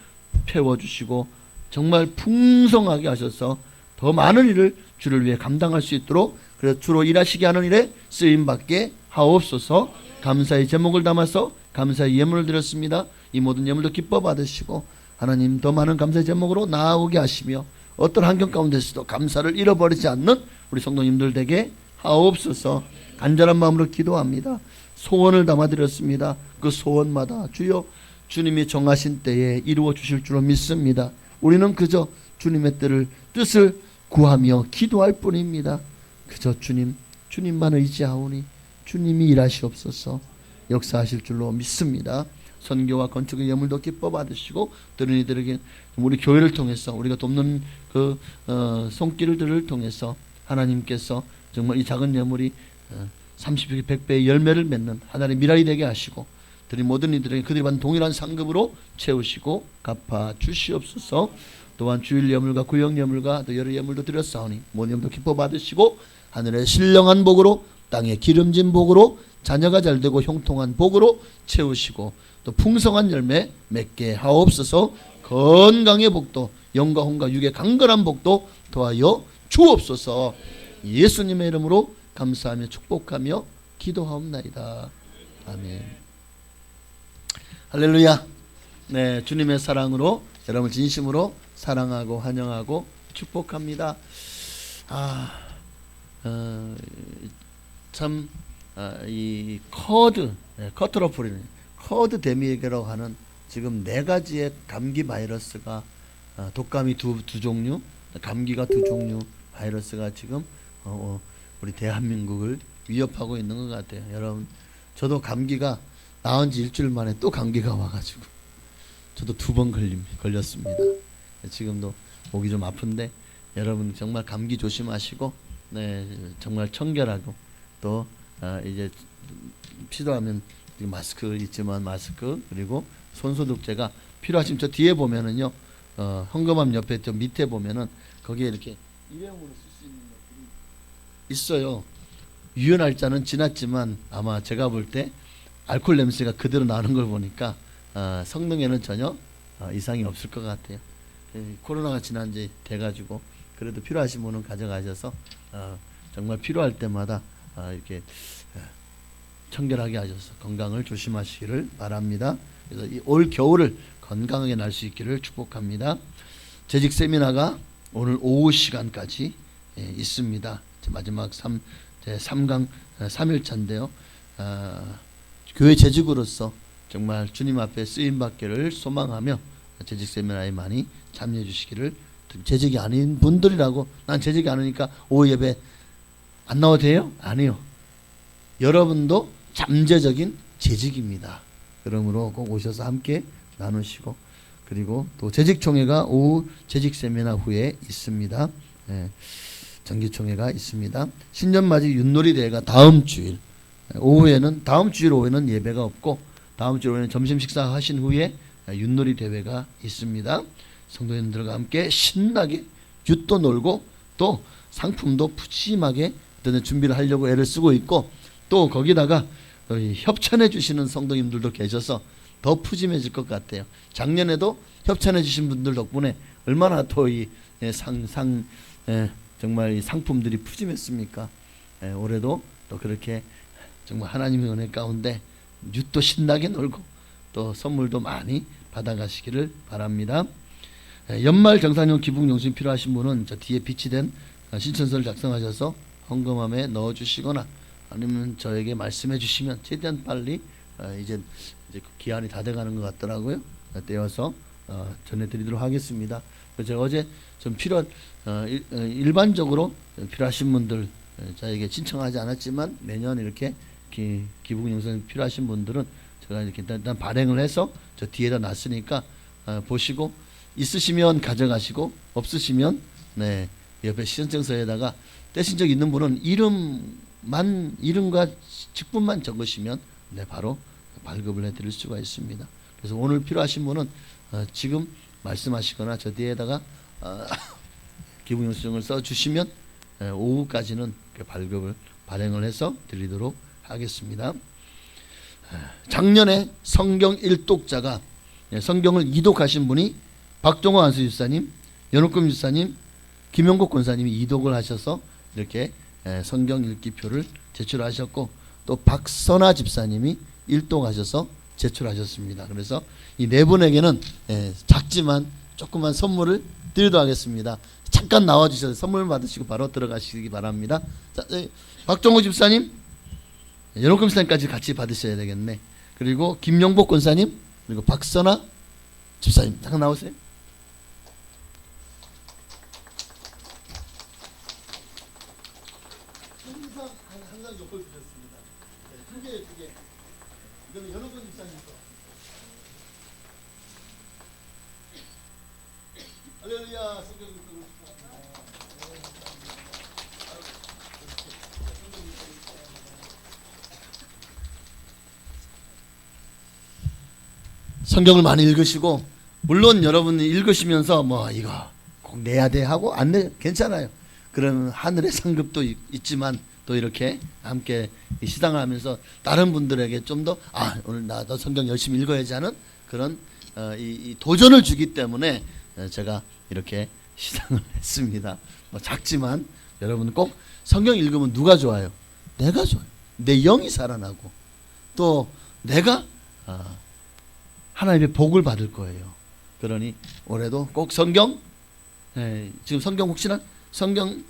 채워주시고 정말 풍성하게 하셔서 더 많은 일을 주를 위해 감당할 수 있도록 그래서 주로 일하시게 하는 일에 쓰임받게 하옵소서. 감사의 제목을 담아서 감사의 예물을 드렸습니다. 이 모든 예물도 기뻐 받으시고 하나님 더 많은 감사의 제목으로 나아오게 하시며 어떤 환경 가운데서도 감사를 잃어버리지 않는 우리 성도님들 되게 하옵소서. 간절한 마음으로 기도합니다. 소원을 담아드렸습니다. 그 소원마다 주여 주님이 정하신 때에 이루어 주실 줄로 믿습니다. 우리는 그저 주님의 뜻을 구하며 기도할 뿐입니다. 그저 주님만 의지하오니 주님이 일하시옵소서. 역사하실 줄로 믿습니다. 선교와 건축의 예물도 기뻐 받으시고 들은 이들에게 우리 교회를 통해서 우리가 돕는 그 손길들을 통해서 하나님께서 정말 이 작은 예물이 30배, 100배의 열매를 맺는 하나님의 미랄이 되게 하시고 드린 모든 이들에게 그들이 받는 동일한 상급으로 채우시고 갚아 주시옵소서. 또한 주일 예물과 구역 예물과 또 여러 예물도 드렸사오니 모든 예물도 기뻐 받으시고 하늘의 신령한 복으로 땅의 기름진 복으로 자녀가 잘되고 형통한 복으로 채우시고 또 풍성한 열매 맺게 하옵소서. 건강의 복도 영과 혼과 육의 강건한 복도 더하여 주옵소서. 예수님의 이름으로 감사하며 축복하며 기도하옵나이다. 아멘. 할렐루야. 네, 주님의 사랑으로 여러분을 진심으로 사랑하고 환영하고 축복합니다. 이 커트로프린 커드 데미에게라고 하는 지금 4가지의 감기 바이러스가 독감이 두 종류, 감기가 2종류 바이러스가 지금 우리 대한민국을 위협하고 있는 것 같아요. 여러분, 저도 감기가 나온 지 일주일 만에 또 감기가 와가지고 저도 2번 걸렸습니다. 지금도 목이 좀 아픈데 여러분 정말 감기 조심하시고 네, 정말 청결하고 또 이제 필요하면 마스크 있지만 마스크 그리고 손소독제가 필요하시면 저 뒤에 보면은요 현금함 옆에 저 밑에 보면은 거기에 이렇게 일회용으로 쓸 수 있는 것들이 있어요. 유효날짜는 지났지만 아마 제가 볼 때 알코올 냄새가 그대로 나는 걸 보니까 성능에는 전혀 이상이 없을 것 같아요. 코로나가 지난 지 돼가지고 그래도 필요하신 분은 가져가셔서 정말 필요할 때마다 이렇게 청결하게 하셔서 건강을 조심하시기를 바랍니다. 그래서 이 올 겨울을 건강하게 날 수 있기를 축복합니다. 재직 세미나가 오늘 오후 시간까지 있습니다. 마지막 3강 3일차인데요. 교회 재직으로서 정말 주님 앞에 쓰임받기를 소망하며 재직 세미나에 많이 참여해 주시기를. 재직이 아닌 분들이라고 난 재직이 아니니까 오후 예배 안 나와도 돼요? 아니요. 여러분도 잠재적인 재직입니다. 그러므로 꼭 오셔서 함께 나누시고 그리고 또 재직총회가 오후 재직 세미나 후에 있습니다. 정기총회가 있습니다. 신년맞이 윷놀이 대회가 다음 주일 오후에는 다음 주일 오후에는 예배가 없고 다음 주에는 점심 식사 하신 후에 윷놀이 대회가 있습니다. 성도님들과 함께 신나게 윷도 놀고 또 상품도 푸짐하게 준비를 하려고 애를 쓰고 있고, 또 거기다가 협찬해 주시는 성도님들도 계셔서 더 푸짐해질 것 같아요. 작년에도 협찬해 주신 분들 덕분에 얼마나 또 이 정말 이 상품들이 푸짐했습니까? 올해도 또 그렇게 정말 하나님의 은혜 가운데 윷도 신나게 놀고 또 선물도 많이 받아가시기를 바랍니다. 연말 정산용 기부용신 필요하신 분은 저 뒤에 비치된 신청서를 작성하셔서 헌금함에 넣어주시거나 아니면 저에게 말씀해 주시면 최대한 빨리 이제 기한이 다 돼가는 것 같더라고요. 떼어서 전해드리도록 하겠습니다. 제가 어제 좀 일반적으로 필요하신 분들 저에게 신청하지 않았지만 매년 이렇게 기부금 영상 필요하신 분들은 제가 이렇게 일단 발행을 해서 저 뒤에다 놨으니까 보시고 있으시면 가져가시고 없으시면 옆에 신청서에다가 떼신 적 있는 분은 이름과 직분만 적으시면 바로 발급을 해드릴 수가 있습니다. 그래서 오늘 필요하신 분은 지금 말씀하시거나 저 뒤에다가 기부 영수증을 써주시면 오후까지는 발급을 발행을 해서 드리도록 하겠습니다. 작년에 성경 1독자가 성경을 2독하신 분이 박종호 안수집사님, 연옥금 집사님, 김용국 권사님이 2독을 하셔서 이렇게 성경 읽기표를 제출하셨고, 또 박선아 집사님이 1독하셔서 제출하셨습니다. 그래서 이 네 분에게는 작지만 조그만 선물을 드리도록 하겠습니다. 잠깐 나와주셔서 선물 받으시고 바로 들어가시기 바랍니다. 자, 박종호 집사님, 연옥금 집사님까지 같이 받으셔야 되겠네. 그리고 김용복 권사님, 그리고 박선아 집사님 잠깐 나오세요. 항상 욕을 드렸습니다. 두 개. 이거는 연옥금 집사님 거. 할렐루야. 성경 읽고 성경을 많이 읽으시고, 물론 여러분이 읽으시면서 뭐 이거 꼭 내야 돼 하고 안 내 괜찮아요. 그런 하늘의 상급도 있지만 또 이렇게 함께 시상을 하면서 다른 분들에게 좀 더 오늘 나도 성경 열심히 읽어야지 하는 그런 이 도전을 주기 때문에 제가 이렇게 시상을 했습니다. 뭐 작지만 여러분 꼭 성경 읽으면 누가 좋아요? 내가 좋아요. 내 영이 살아나고 또 내가 하나님의 복을 받을 거예요. 그러니 올해도 꼭 성경, 지금 성경 혹시나 성경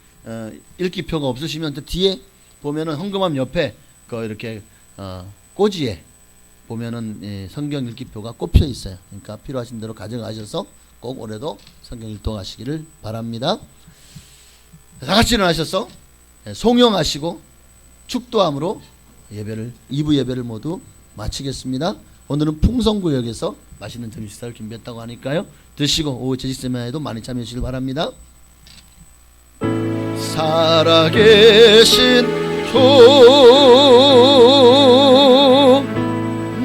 읽기표가 없으시면 저 뒤에 보면은 헌금함 옆에 이렇게 꼬지에 보면은 성경 읽기표가 꼽혀 있어요. 그러니까 필요하신 대로 가져가셔서 꼭 올해도 성경 읽동하시기를 바랍니다. 다 같이 일어나셔서 송영하시고 축도함으로 예배를 2부 예배를 모두 마치겠습니다. 오늘은 풍성구역에서 맛있는 점심 식사를 준비했다고 하니까요. 드시고 오후 제식 세미나에도 많이 참여해 주시길 바랍니다. 살아계신 주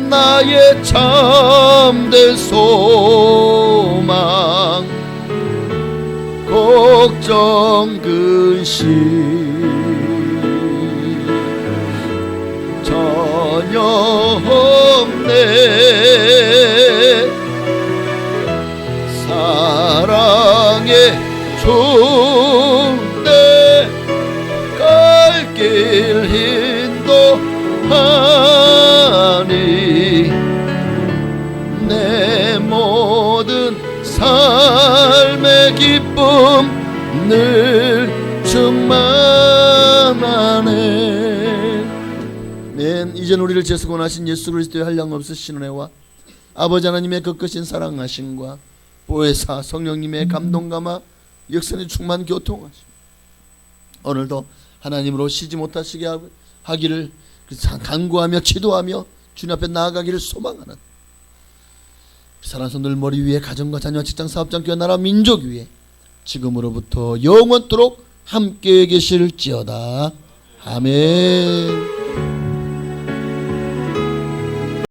나의 참된 소망 걱정 근심 전혀 없네. 사랑의 주 내 갈 길 인도하니 내 모든 삶의 기쁨 늘 충만하네. 이젠 우리를 재수건하신 예수 그리스도의 한량없으신 은혜와 아버지 하나님의 거크신 사랑하심과 보혜사 성령님의 감동감화 역선의 충만 교통하심 오늘도 하나님으로 쉬지 못하시게 하기를 간구하며 기도하며 주님 앞에 나아가기를 소망하는 사랑하는 성도들 머리 위에 가정과 자녀 직장 사업장 교회 나라 민족 위에 지금으로부터 영원토록 함께 계실지어다. 아멘.